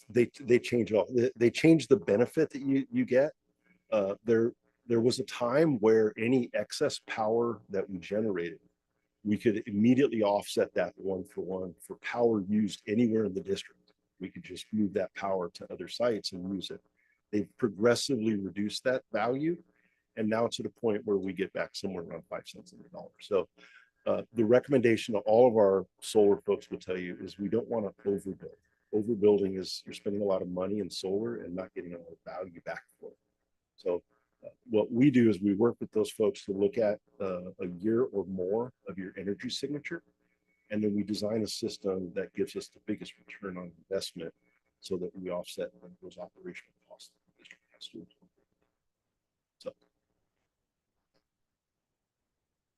They change it all. They change the benefit that you get. There was a time where any excess power that we generated, we could immediately offset that 1-for-1 for power used anywhere in the district. We could just move that power to other sites and use it. They've progressively reduced that value. And now it's at a point where we get back somewhere around 5 cents on the dollar. So the recommendation to all of our solar folks will tell you is we don't want to overbuild. Overbuilding is you're spending a lot of money in solar and not getting a lot of value back for it. So what we do is we work with those folks to look at a year or more of your energy signature. And then we design a system that gives us the biggest return on investment so that we offset those operational costs that the district has to absorb. So.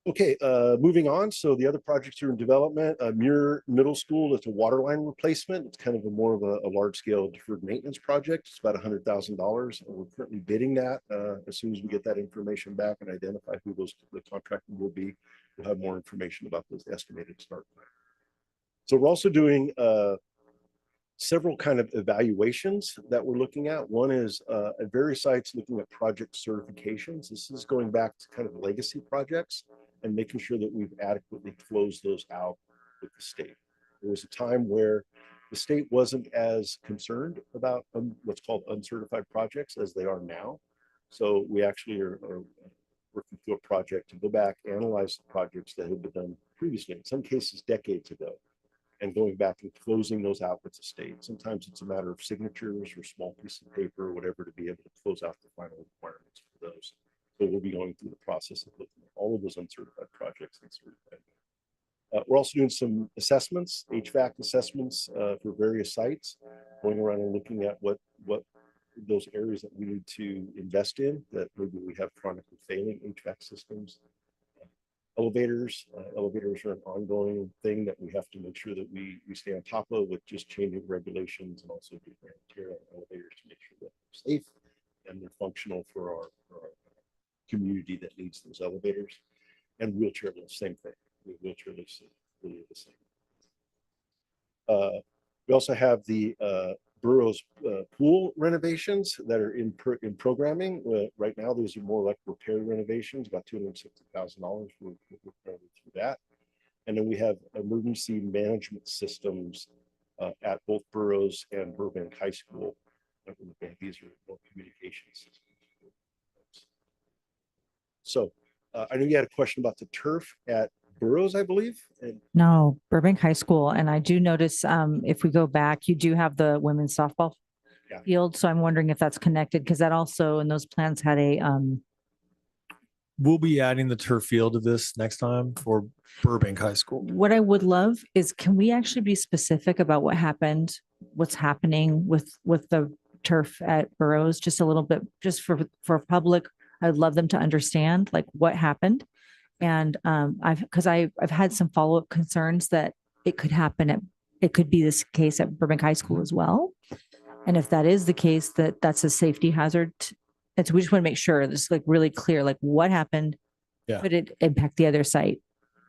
Okay, moving on. So the other projects are in development. Muir Middle School, it's a water line replacement. It's kind of more of a large scale deferred maintenance project. It's about $100,000. We're currently bidding that. As soon as we get that information back and identify who the contractor will be, we'll have more information about those estimated start time. So we're also doing several kind of evaluations that we're looking at. One is at various sites looking at project certifications. This is going back to kind of legacy projects and making sure that we've adequately closed those out with the state. There was a time where the state wasn't as concerned about what's called uncertified projects as they are now. So we actually are working through a project to go back, analyze the projects that have been done previously, in some cases decades ago, and going back and closing those out with the state. Sometimes it's a matter of signatures or small piece of paper or whatever to be able to close out the final requirements for those. So we'll be going through the process of looking at all of those uncertified projects and certified. We're also doing some assessments, HVAC assessments for various sites, going around and looking at what those areas that we need to invest in, that maybe we have chronically failing HVAC systems. Elevators are an ongoing thing that we have to make sure that we stay on top of with just changing regulations and also do material elevators to make sure that they're safe and they're functional for our community that needs those elevators. And wheelchair lifts, same thing. Wheelchair lifts are really the same. We also have the borough's pool renovations that are in programming. Right now, those are more like repair renovations, about $260,000. We're going through that. And then we have emergency management systems at both boroughs and Burbank High School. These are more communication systems. So I know you had a question about the turf at boroughs, I believe. And No, Burbank High School. And I do notice if we go back, you do have the women's softball field. So I'm wondering if that's connected because that also in those plans had a We'll be adding the turf field to this next time for Burbank High School. what I would love is can we actually be specific about what happened, what's happening with the turf at boroughs, just a little bit, just for public. I'd love them to understand like what happened. And I've had some follow-up concerns that it could happen it could be this case at Burbank High School as well. And if that is the case, that's a safety hazard. And so we just want to make sure this is like really clear, like what happened. Yeah. Could it impact the other site?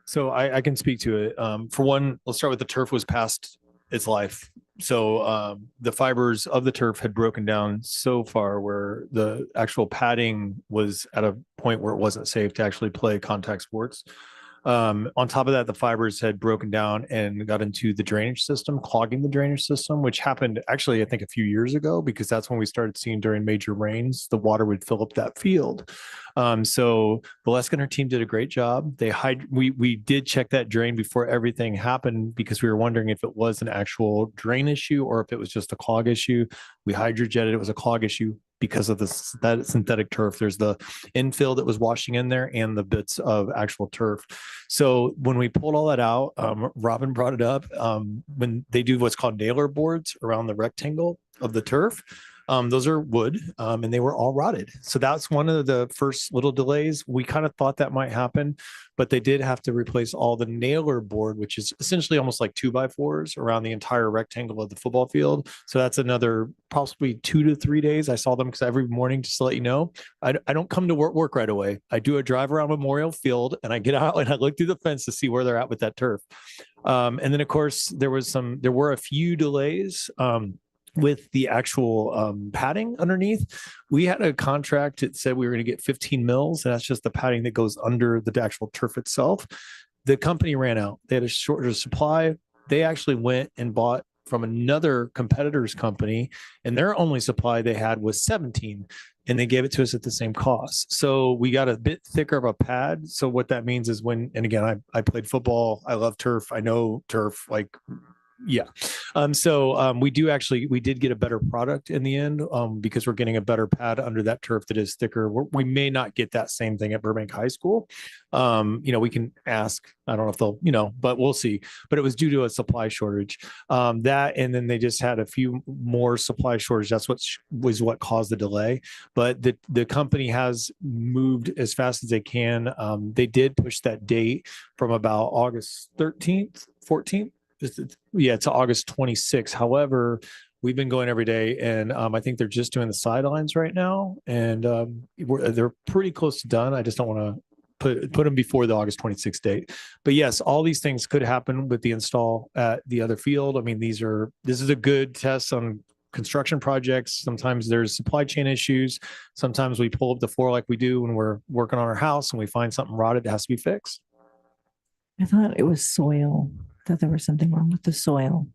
So I can speak to it. For one, let's start with the turf was past its life. So the fibers of the turf had broken down so far where the actual padding was at a point where it wasn't safe to actually play contact sports. On top of that, the fibers had broken down and got into the drainage system, clogging the drainage system, which happened actually, I think, a few years ago, because that's when we started seeing during major rains, the water would fill up that field. So Valeska and her team did a great job. We did check that drain before everything happened because we were wondering if it was an actual drain issue or if it was just a clog issue. We hydrojetted it was a clog issue because of that synthetic turf. There's the infill that was washing in there and the bits of actual turf. So when we pulled all that out, Robin brought it up. When they do what's called nailer boards around the rectangle of the turf, Those are wood, and they were all rotted. So that's one of the first little delays. We kind of thought that might happen, but they did have to replace all the nailer board, which is essentially almost like 2x4s around the entire rectangle of the football field. So that's another possibly 2 to 3 days. I saw them because every morning, just to let you know, I don't come to work right away. I do a drive around Memorial Field and I get out and I look through the fence to see where they're at with that turf. And then of course there were a few delays. With the actual padding underneath, we had a contract that said we were going to get 15 mils, and that's just the padding that goes under the actual turf itself. The company ran out. They had a shortage of supply. They actually went and bought from another competitor's company, and their only supply they had was 17, and they gave it to us at the same cost. So we got a bit thicker of a pad. So what that means is and again, I played football. I love turf. I know turf like yeah. We did get a better product in the end because we're getting a better pad under that turf that is thicker. We may not get that same thing at Burbank High School. We can ask, I don't know if they'll, but we'll see. But it was due to a supply shortage. And then they just had a few more supply shortage. That's what caused the delay. But the company has moved as fast as they can. They did push that date from about August 13th, 14th. To August 26th. However, we've been going every day, and I think they're just doing the sidelines right now, and they're pretty close to done. I just don't want to put them before the August 26th date. But yes, all these things could happen with the install at the other field. I mean, this is a good test on construction projects. Sometimes there's supply chain issues. Sometimes we pull up the floor like we do when we're working on our house and we find something rotted that has to be fixed. I thought it was soil. I thought there was something wrong with the soil.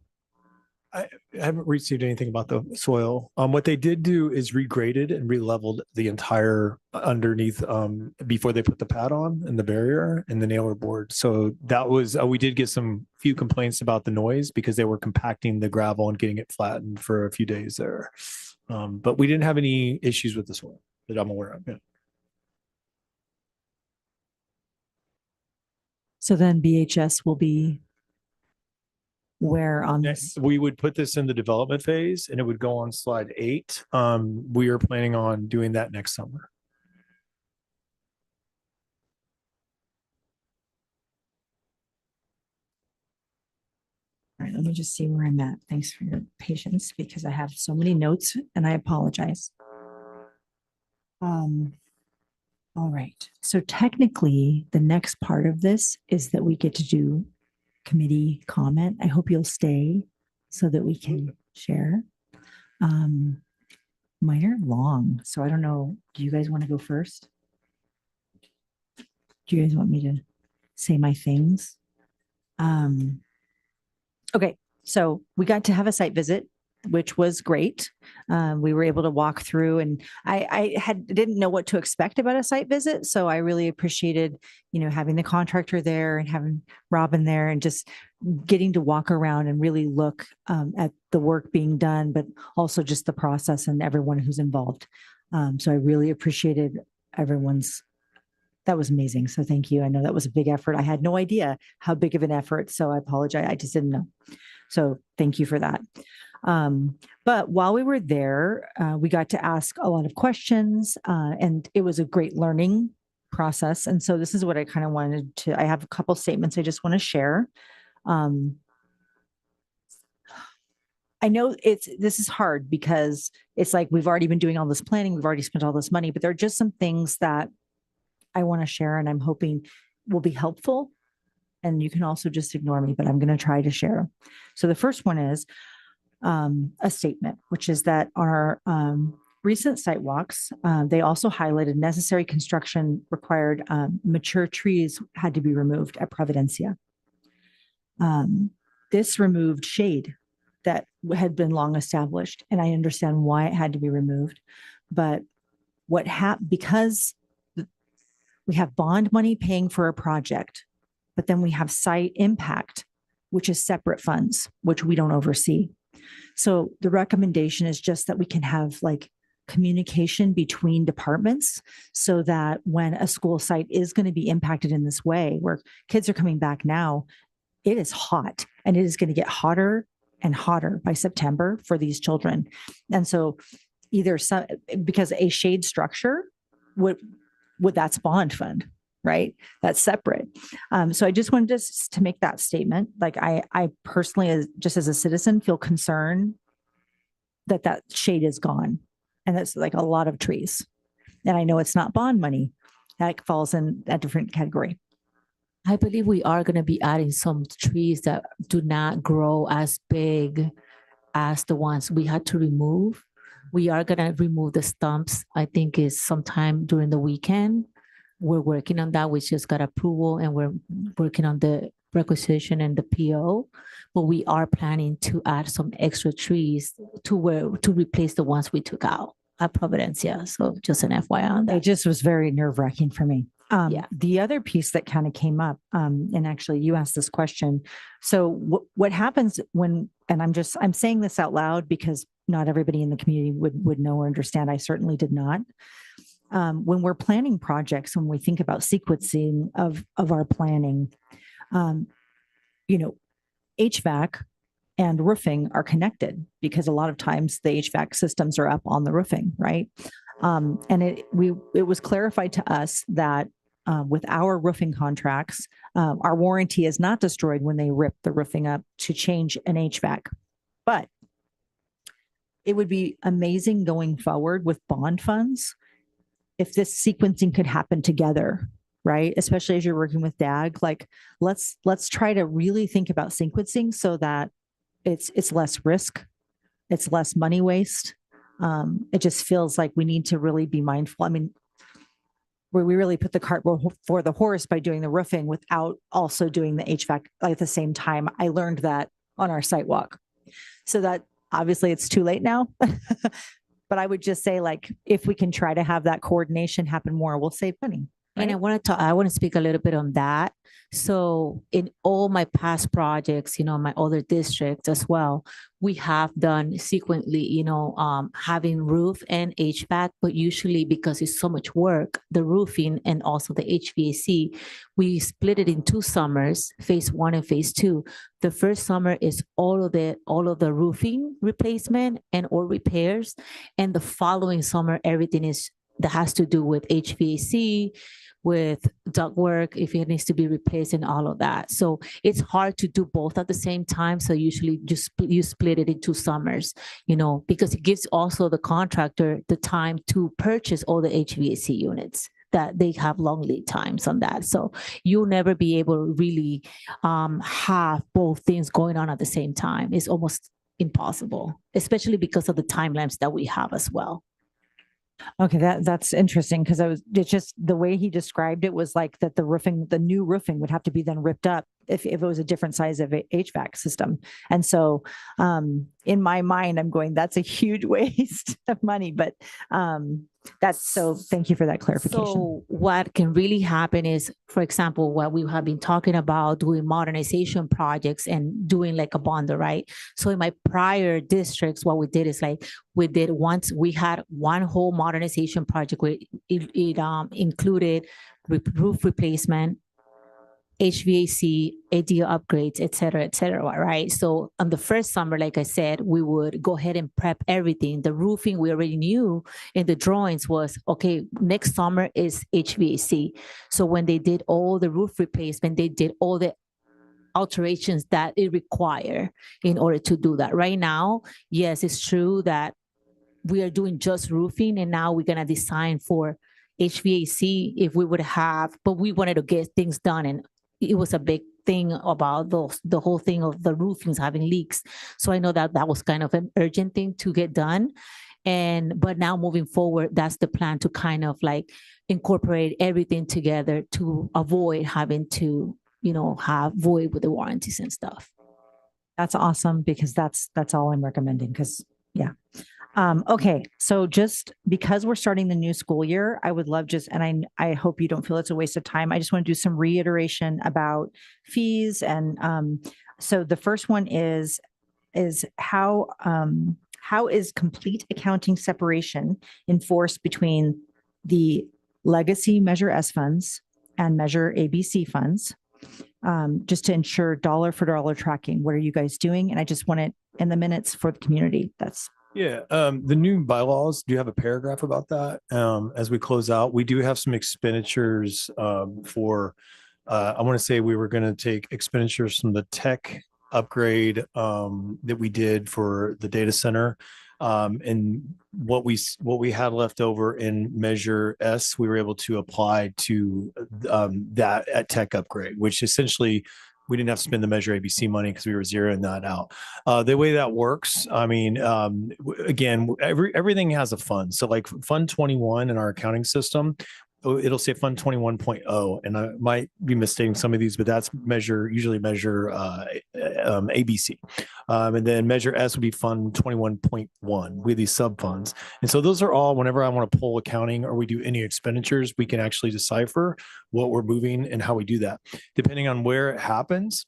I haven't received anything about the soil. What they did do is regraded and re-leveled the entire underneath before they put the pad on and the barrier and the nailer board. So that was, we did get few complaints about the noise because they were compacting the gravel and getting it flattened for a few days there. But we didn't have any issues with the soil that I'm aware of. Yeah. So then BHS will be where on this? We would put this in the development phase and it would go on slide 8. We are planning on doing that next summer. All right, let me just see where I'm at. Thanks for your patience because I have so many notes and I apologize. All right, so technically the next part of this is that we get to do committee comment. I hope you'll stay so that we can share. Mine are long, so I don't know. Do you guys want to go first? Do you guys want me to say my things? Okay, so we got to have a site visit, which was great. We were able to walk through, and I didn't know what to expect about a site visit, so I really appreciated, having the contractor there and having Robin there, and just getting to walk around and really look at the work being done, but also just the process and everyone who's involved. So I really appreciated everyone's. That was amazing. So thank you. I know that was a big effort. I had no idea how big of an effort, so I apologize. I just didn't know. So thank you for that. But while we were there, we got to ask a lot of questions, and it was a great learning process. And so this is what I kind of wanted to, I have a couple statements I just want to share. I know this is hard because it's like, we've already been doing all this planning. We've already spent all this money, but there are just some things that I want to share and I'm hoping will be helpful. And you can also just ignore me, but I'm going to try to share. So the first one is a statement, which is that on our recent site walks, they also highlighted necessary construction required. Mature trees had to be removed at Providencia. This removed shade that had been long established, and I understand why it had to be removed. But what happened, because we have bond money paying for a project, but then we have site impact, which is separate funds, which we don't oversee. So the recommendation is just that we can have communication between departments so that when a school site is going to be impacted in this way, where kids are coming back now, it is hot and it is going to get hotter and hotter by September for these children. And so either some, because a shade structure would that's bond fund, right? That's separate. So I just wanted to make that statement. Like I personally, just as a citizen, feel concerned that shade is gone. And that's like a lot of trees. And I know it's not bond money. That falls in a different category. I believe we are going to be adding some trees that do not grow as big as the ones we had to remove. We are going to remove the stumps. I think is sometime during the weekend. We're working on that. We just got approval and we're working on the requisition and the PO. But we are planning to add some extra trees to replace the ones we took out at Providencia. So just an FYI on It that. just was very nerve-wracking for me. Yeah. The other piece that kind of came up, and actually you asked this question. So what happens when, and I'm saying this out loud because not everybody in the community would know or understand. I certainly did not. When we're planning projects, when we think about sequencing of our planning, HVAC and roofing are connected because a lot of times the HVAC systems are up on the roofing, right? And it was clarified to us that with our roofing contracts, our warranty is not destroyed when they rip the roofing up to change an HVAC. But it would be amazing going forward with bond funds if this sequencing could happen together, right? Especially as you're working with DAG, like let's try to really think about sequencing so that it's less risk, it's less money waste. It just feels like we need to really be mindful. I mean, where we really put the cart before the horse by doing the roofing without also doing the HVAC at the same time. I learned that on our site walk. So that obviously it's too late now. But I would just say, like, if we can try to have that coordination happen more, we'll save money. And I want to speak a little bit on that. So in all my past projects, my other districts as well, we have done sequentially, having roof and HVAC, but usually because it's so much work, the roofing and also the HVAC, we split it in 2 summers, phase 1 and phase 2. The first summer is all of the roofing replacement and or repairs. And the following summer, everything that has to do with HVAC, with ductwork, if it needs to be replaced and all of that. So it's hard to do both at the same time. So usually you split it into summers, because it gives also the contractor the time to purchase all the HVAC units that they have long lead times on that. So you'll never be able to really have both things going on at the same time. It's almost impossible, especially because of the timelines that we have as well. Okay, that's interesting because it's just the way he described it was like that the new roofing would have to be then ripped up if it was a different size of HVAC system. And so in my mind, I'm going, that's a huge waste of money, but thank you for that clarification. So what can really happen is, for example, what we have been talking about doing modernization projects and doing like a bonder, right? So in my prior districts, what we did is once we had one whole modernization project where it included roof replacement, HVAC, ADO upgrades, et cetera, right? So on the first summer, like I said, we would go ahead and prep everything. The roofing we already knew in the drawings was, okay, next summer is HVAC. So when they did all the roof replacement, they did all the alterations that it require in order to do that. Right now, yes, it's true that we are doing just roofing and now we're gonna design for HVAC if we would have, but we wanted to get things done and it was a big thing about the whole thing of the roofings having leaks. So I know that was kind of an urgent thing to get done. But now moving forward, that's the plan to kind of like incorporate everything together to avoid having to, have void with the warranties and stuff. That's awesome because that's all I'm recommending because yeah. Okay, so just because we're starting the new school year, I would love and I hope you don't feel it's a waste of time. I just want to do some reiteration about fees. And so the first one is how is complete accounting separation enforced between the legacy Measure S funds and Measure ABC funds? Just to ensure dollar for dollar tracking. What are you guys doing? And I just want it in the minutes for the community. That's Yeah, the new bylaws do have a paragraph about that. As we close out, we do have some expenditures for, I want to say we were going to take expenditures from the tech upgrade that we did for the data center. And what we had left over in Measure S, we were able to apply to that at tech upgrade, which essentially we didn't have to spend the Measure ABC money because we were zeroing that out. The way that works, I mean, again, everything has a fund. So like Fund 21 in our accounting system, it'll say Fund 21.0, and I might be misstating some of these, but that's usually measure ABC. And then Measure S would be Fund 21.1 with these sub funds. And so those are all, whenever I want to pull accounting or we do any expenditures, we can actually decipher what we're moving and how we do that. Depending on where it happens,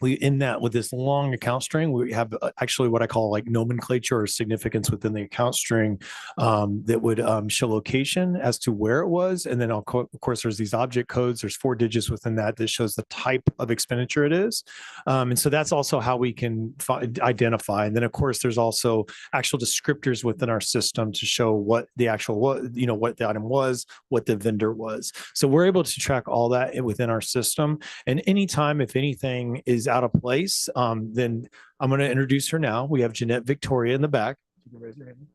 we in that with this long account string, we have actually what I call like nomenclature or significance within the account string that would show location as to where it was. And then of course, there's these object codes. There's 4 digits within that shows the type of expenditure it is. And so that's also how we can identify. And then of course, there's also actual descriptors within our system to show what the actual, what the item was, what the vendor was. So we're able to track all that within our system. And anytime, if anything is out of place, then I'm going to introduce her now. We have Jeanette Victoria in the back. You can raise your hand.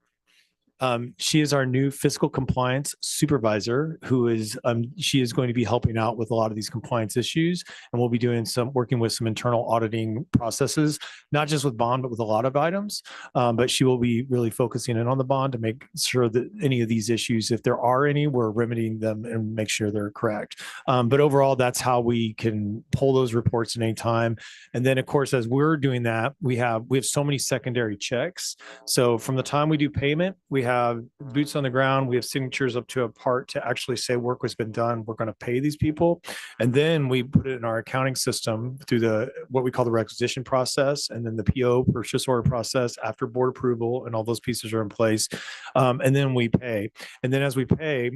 She is our new fiscal compliance supervisor, who is she is going to be helping out with a lot of these compliance issues, and we'll be doing working with some internal auditing processes, not just with bond, but with a lot of items. But she will be really focusing in on the bond to make sure that any of these issues, if there are any, we're remedying them and make sure they're correct. But overall, that's how we can pull those reports at any time. And then, of course, as we're doing that, we have so many secondary checks. So from the time we do payment, we have boots on the ground. We have signatures up to a part to actually say work has been done. We're going to pay these people. And then we put it in our accounting system through what we call the requisition process, and then the PO purchase order process after board approval, and all those pieces are in place. And then we pay. And then as we pay,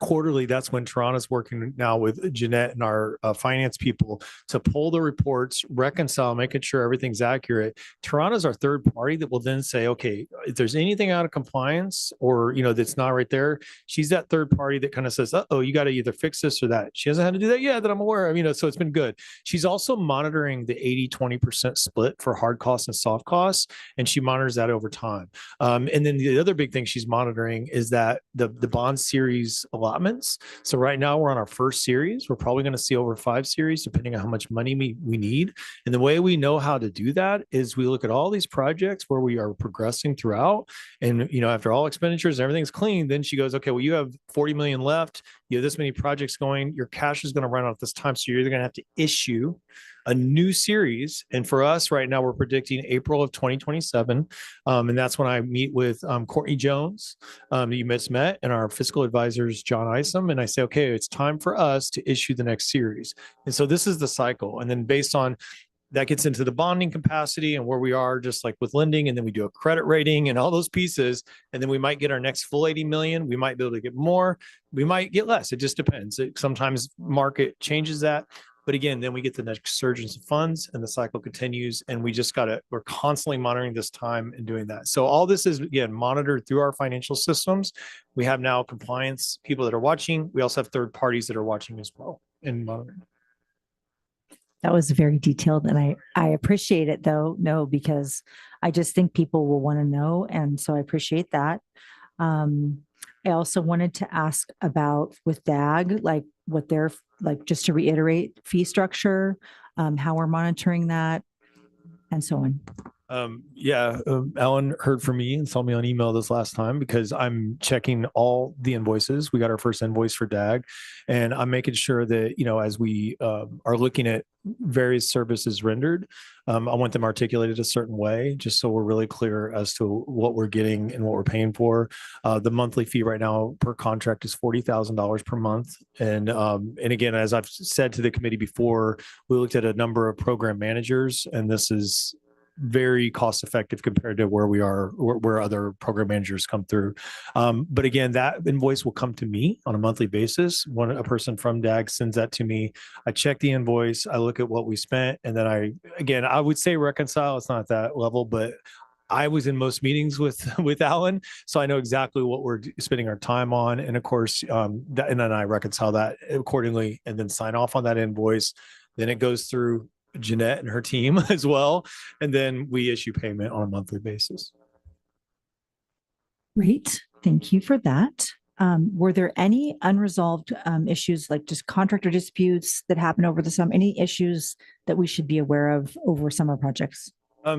quarterly, that's when Toronto's working now with Jeanette and our finance people to pull the reports, reconcile, making sure everything's accurate. Toronto's our third party that will then say, okay, if there's anything out of compliance or, that's not right there, she's that third party that kind of says, oh, you got to either fix this or that. She hasn't had to do that yet that I'm aware of, so it's been good. She's also monitoring the 80-20% split for hard costs and soft costs, and she monitors that over time. And then the other big thing she's monitoring is that the bond series allotments. So right now we're on our first series. We're probably going to see over 5 series, depending on how much money we need. And the way we know how to do that is we look at all these projects where we are progressing throughout. And, after all expenditures, everything's clean. Then she goes, okay, well, you have 40 million left. You have this many projects going. Your cash is going to run out at this time. So you're either going to have to issue a new series. And for us right now, we're predicting April of 2027. And that's when I meet with Courtney Jones, that you met, and our fiscal advisors, John Isom. And I say, okay, it's time for us to issue the next series. And so this is the cycle. And then based on that gets into the bonding capacity and where we are, just like with lending. And then we do a credit rating and all those pieces. And then we might get our next full 80 million. We might be able to get more. We might get less. It just depends. Sometimes market changes that. But again, then we get the next surge of funds and the cycle continues. And we're constantly monitoring this time and doing that. So all this is, again, monitored through our financial systems. We have now compliance people that are watching. We also have third parties that are watching as well and monitoring. That was very detailed, and I appreciate it though, because I just think people will want to know. And so I appreciate that. I also wanted to ask about with DAG, like what they're like, just to reiterate fee structure, how we're monitoring that and so on. Alan heard from me and saw me on email this last time because I'm checking all the invoices. We got our first invoice for DAG, and I'm making sure that, as we are looking at various services rendered, I want them articulated a certain way, just so we're really clear as to what we're getting and what we're paying for. The monthly fee right now per contract is $40,000 per month. And again, as I've said to the committee before, we looked at a number of program managers, and this is very cost effective compared to where we are, where other program managers come through. But again, that invoice will come to me on a monthly basis. A person from DAG sends that to me. I check the invoice, I look at what we spent, and then I would say reconcile. It's not at that level, but I was in most meetings with with Alan, so I know exactly what we're spending our time on. And of course, that, and then I reconcile that accordingly and then sign off on that invoice. Then it goes through Jeanette and her team as well. And then we issue payment on a monthly basis. Great. Thank you for that. Were there any unresolved issues, like just contractor disputes that happened over the summer? Any issues that we should be aware of over summer projects?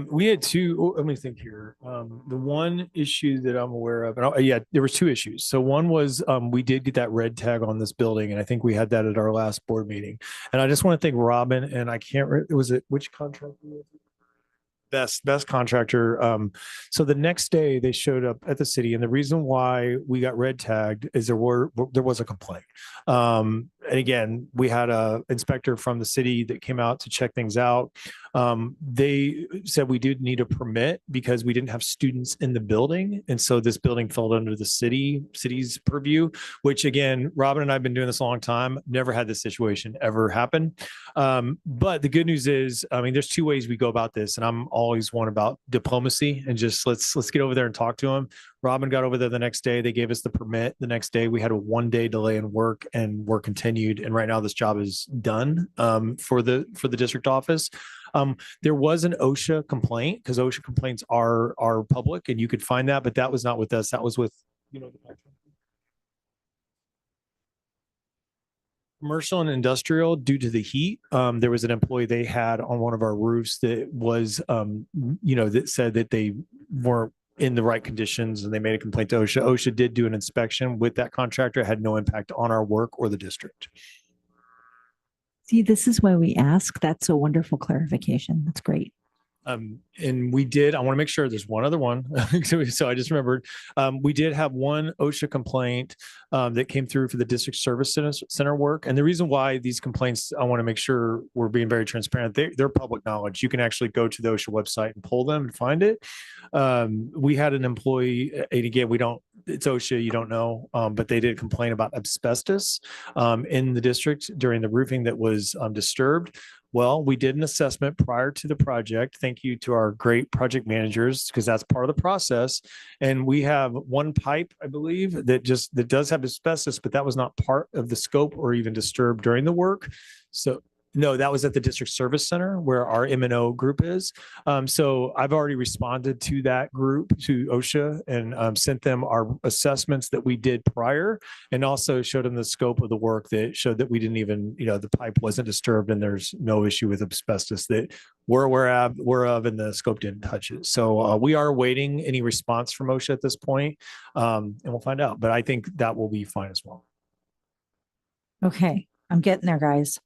We had two, let me think here. The one issue that I'm aware of, and yeah, there was two issues. So one was we did get that red tag on this building, and I think we had that at our last board meeting. And I just want to thank Robin, and I can't, was it, which contractor was it? Best contractor. So the next day they showed up at the city, and the reason why we got red tagged is there was a complaint. And again, we had a inspector from the city that came out to check things out. They said we did need a permit because we didn't have students in the building, and so this building fell under the city's purview. Which again, Robin and I have been doing this a long time. Never had this situation ever happen. But the good news is, I mean, there's two ways we go about this, and I'm always one about diplomacy and just let's get over there and talk to them. Robin got over there the next day. They gave us the permit. The next day we had a 1-day delay in work, and work continued. And right now this job is done for the district office. There was an OSHA complaint, because OSHA complaints are public and you could find that, but that was not with us. That was with, you know, the commercial and industrial. Due to the heat, there was an employee they had on one of our roofs that was, you know, that said that they weren't in the right conditions, and they made a complaint to OSHA. OSHA did do an inspection with that contractor. It had no impact on our work or the district. See, this is why we ask. That's a wonderful clarification. That's great. And we did, I want to make sure there's one other one. So I just remembered, we did have one OSHA complaint that came through for the district service center work. And the reason why these complaints, I want to make sure we're being very transparent. They're public knowledge. You can actually go to the OSHA website and pull them and find it. We had an employee, and again, it's OSHA, you don't know, but they did complain about asbestos in the district during the roofing that was disturbed. Well, we did an assessment prior to the project. Thank you to our great project managers, because that's part of the process. And we have one pipe, I believe, that does have asbestos, but that was not part of the scope or even disturbed during the work. So no, that was at the district service center where our M&O group is. So I've already responded to that group, to OSHA, and sent them our assessments that we did prior, and also showed them the scope of the work that showed that we didn't even, you know, the pipe wasn't disturbed and there's no issue with asbestos that we're aware of, and the scope didn't touch it. So we are awaiting any response from OSHA at this point, and we'll find out. But I think that will be fine as well. Okay, I'm getting there, guys.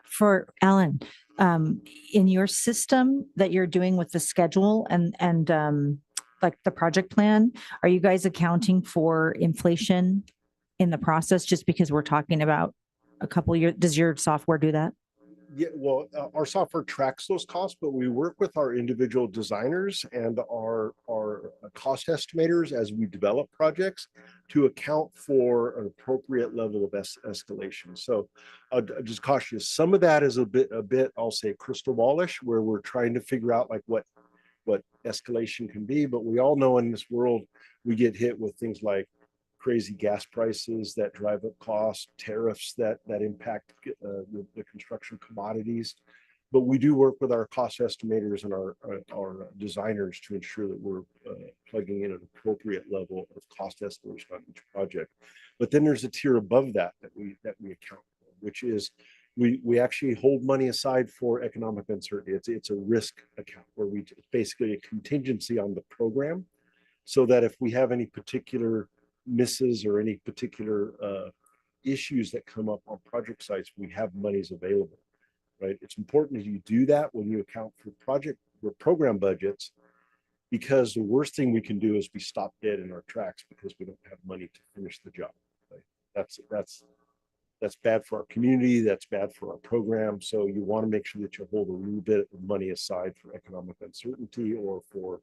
For Alan, in your system that you're doing with the schedule and like the project plan, are you guys accounting for inflation in the process? Just because we're talking about a couple years, does your software do that? Yeah, well, our software tracks those costs, but we work with our individual designers and our cost estimators as we develop projects to account for an appropriate level of escalation. So I'll just caution you, some of that is a bit, I'll say crystal ballish, where we're trying to figure out like what escalation can be. But we all know in this world, we get hit with things like crazy gas prices that drive up costs, tariffs that impact the construction commodities. But we do work with our cost estimators and our designers to ensure that we're plugging in an appropriate level of cost estimates on each project. But then there's a tier above that we account for, which is we actually hold money aside for economic uncertainty. It's a risk account where it's basically a contingency on the program, so that if we have any particular misses or any particular issues that come up on project sites, we have monies available, right? It's important that you do that when you account for program budgets, because the worst thing we can do is be stopped dead in our tracks because we don't have money to finish the job. Right? That's bad for our community. That's bad for our program. So you want to make sure that you hold a little bit of money aside for economic uncertainty or for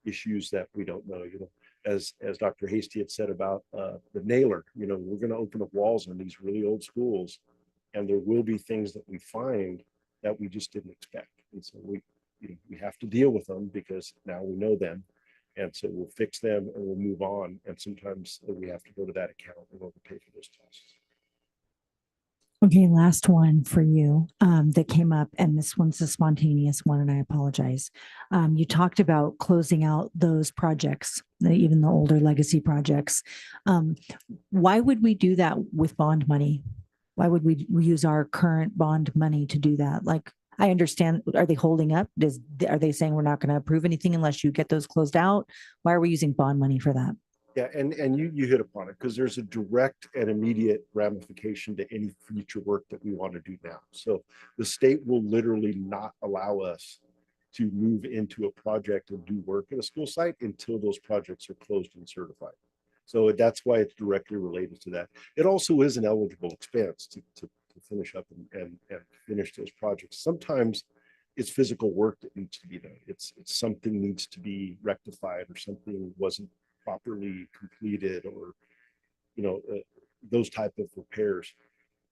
issues that we don't know. You know, as Dr. Hasty had said about the nailer, you know, we're going to open up walls in these really old schools, and there will be things that we find that we just didn't expect. And so we we have to deal with them because now we know them. And so we'll fix them and we'll move on. And sometimes we have to go to that account in order to pay for those costs. Okay, last one for you that came up, and this one's a spontaneous one, and I apologize. You talked about closing out those projects, even the older legacy projects. Why would we do that with bond money? Why would we use our current bond money to do that? Like, I understand, are they holding up? Are they saying we're not going to approve anything unless you get those closed out? Why are we using bond money for that? Yeah, and you hit upon it because there's a direct and immediate ramification to any future work that we want to do now. So the state will literally not allow us to move into a project and do work at a school site until those projects are closed and certified. So that's why it's directly related to that. It also is an eligible expense to finish up and finish those projects. Sometimes it's physical work that needs to be done. It's something needs to be rectified or something wasn't properly completed or those type of repairs.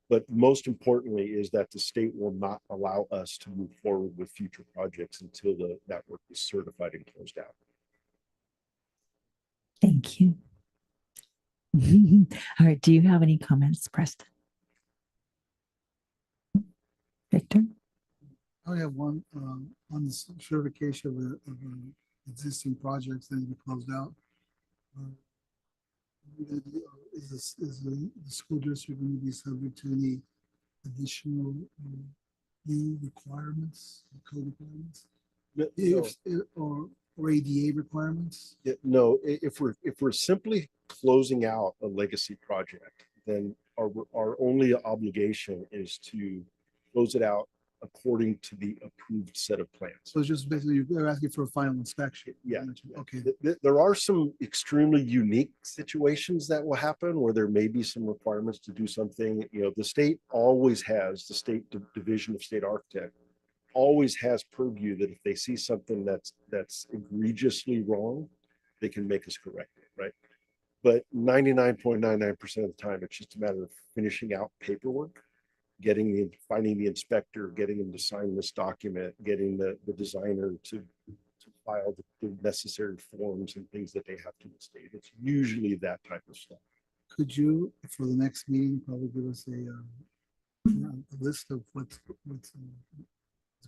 But most importantly is that the state will not allow us to move forward with future projects until that work is certified and closed out. Thank you. All right, do you have any comments, Preston? Victor? I have one on the certification of existing projects that be closed out. Is the school district going to be subject to any additional new requirements, code requirements, or ADA requirements? No, if we're simply closing out a legacy project, then our only obligation is to close it out according to the approved set of plans. So it's just basically you're asking for a final inspection. Yeah. Okay. There are some extremely unique situations that will happen where there may be some requirements to do something. The state always has, the state division of state architect always has purview that if they see something that's egregiously wrong, they can make us correct it, right? But 99.99% of the time, it's just a matter of finishing out paperwork, finding the inspector, getting them to sign this document, getting the designer to file the necessary forms and things that they have to the state. It's usually that type of stuff. Could you, for the next meeting, probably give us a list of what's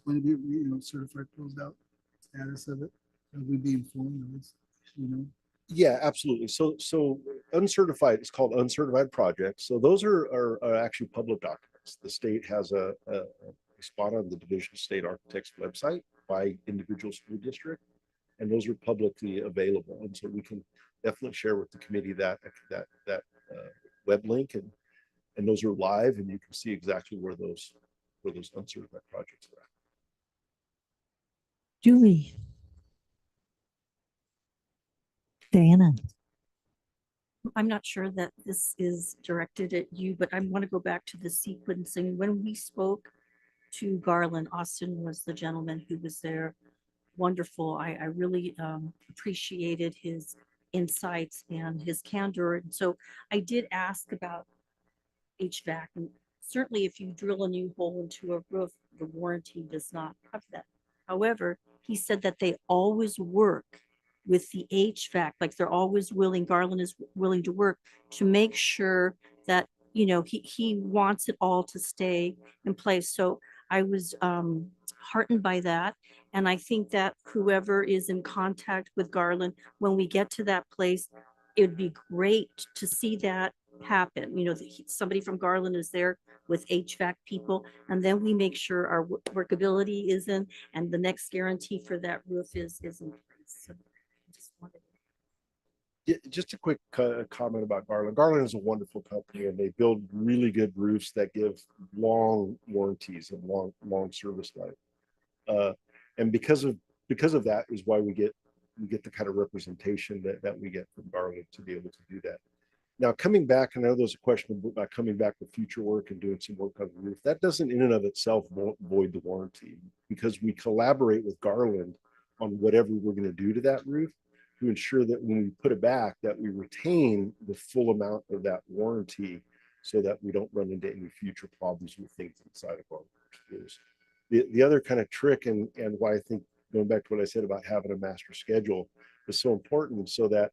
going to be certified, closed out, status of it? We'd be informed of this, Yeah, absolutely. So uncertified, it's called uncertified projects. So those are actually public documents. The state has a spot on the Division of State Architects website by individual school district, and those are publicly available. And so we can definitely share with the committee that web link, and those are live, and you can see exactly where those uncertified projects are at. Julie? Diana? I'm not sure that this is directed at you, but I want to go back to the sequencing. When we spoke to Garland, Austin was the gentleman who was there. Wonderful. I really appreciated his insights and his candor. And so I did ask about HVAC. And certainly if you drill a new hole into a roof, the warranty does not cover that. However, he said that they always work with the HVAC, like they're always willing, Garland is willing to work to make sure that, he wants it all to stay in place. So I was heartened by that. And I think that whoever is in contact with Garland, when we get to that place, it would be great to see that happen. Somebody from Garland is there with HVAC people, and then we make sure our workability is in, and the next guarantee for that roof is in place. So just a quick comment about Garland. Garland is a wonderful company, and they build really good roofs that give long warranties and long service life. And because of that is why we get the kind of representation that we get from Garland to be able to do that. Now, coming back, I know there's a question about coming back with future work and doing some work on the roof. That doesn't in and of itself void the warranty, because we collaborate with Garland on whatever we're going to do to that roof to ensure that when we put it back, that we retain the full amount of that warranty so that we don't run into any future problems with things inside of our roofs. The other kind of trick and why I think going back to what I said about having a master schedule is so important so that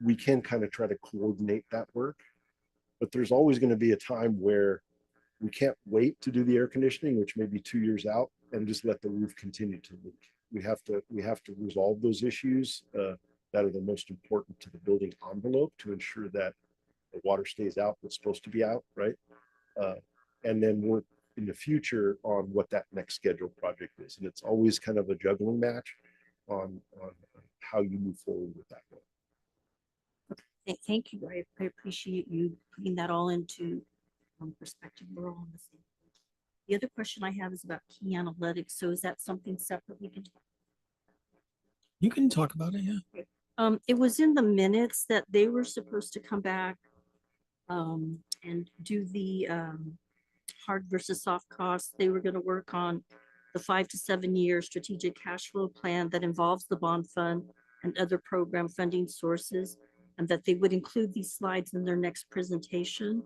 we can kind of try to coordinate that work. But there's always going to be a time where we can't wait to do the air conditioning, which may be 2 years out, and just let the roof continue to leak. We have to resolve those issues that are the most important to the building envelope to ensure that the water stays out what's supposed to be out, right? And then work in the future on what that next scheduled project is. And it's always kind of a juggling match on how you move forward with that one. Thank you. I appreciate you putting that all into perspective. We're all on the same page. The other question I have is about key analytics. So is that something separate we can talk? You can talk about it, yeah. It was in the minutes that they were supposed to come back and do the hard versus soft costs. They were going to work on the 5 to 7 year strategic cash flow plan that involves the bond fund and other program funding sources, and that they would include these slides in their next presentation.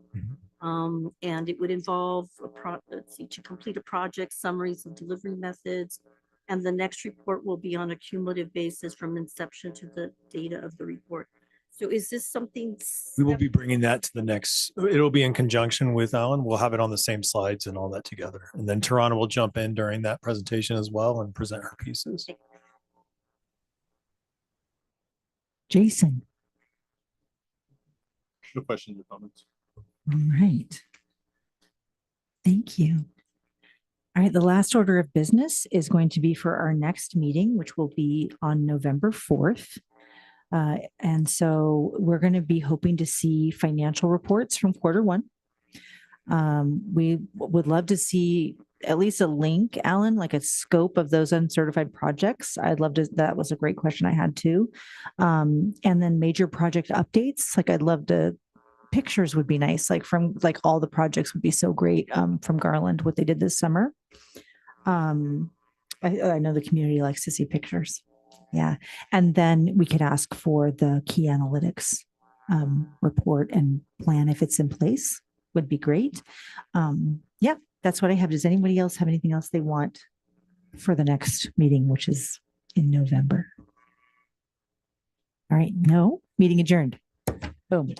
And it would involve to complete a project, summaries of delivery methods, and the next report will be on a cumulative basis from inception to the data of the report. So is this something? We will be bringing that to the next, it'll be in conjunction with Alan. We'll have it on the same slides and all that together. And then Tarana will jump in during that presentation as well and present her pieces. Jason. No questions or comments. All right. Thank you. All right, the last order of business is going to be for our next meeting, which will be on November 4th. And so we're going to be hoping to see financial reports from Q1. We would love to see at least a link, Alan, like a scope of those uncertified projects. I'd love to, that was a great question I had too. And then major project updates. Like I'd love to, pictures would be nice, like from like all the projects would be so great from Garland, what they did this summer. I know the community likes to see pictures. Yeah. And then we could ask for the key analytics report and plan if it's in place would be great. Yeah, that's what I have. Does anybody else have anything else they want for the next meeting, which is in November? All right. No, meeting adjourned. Boom.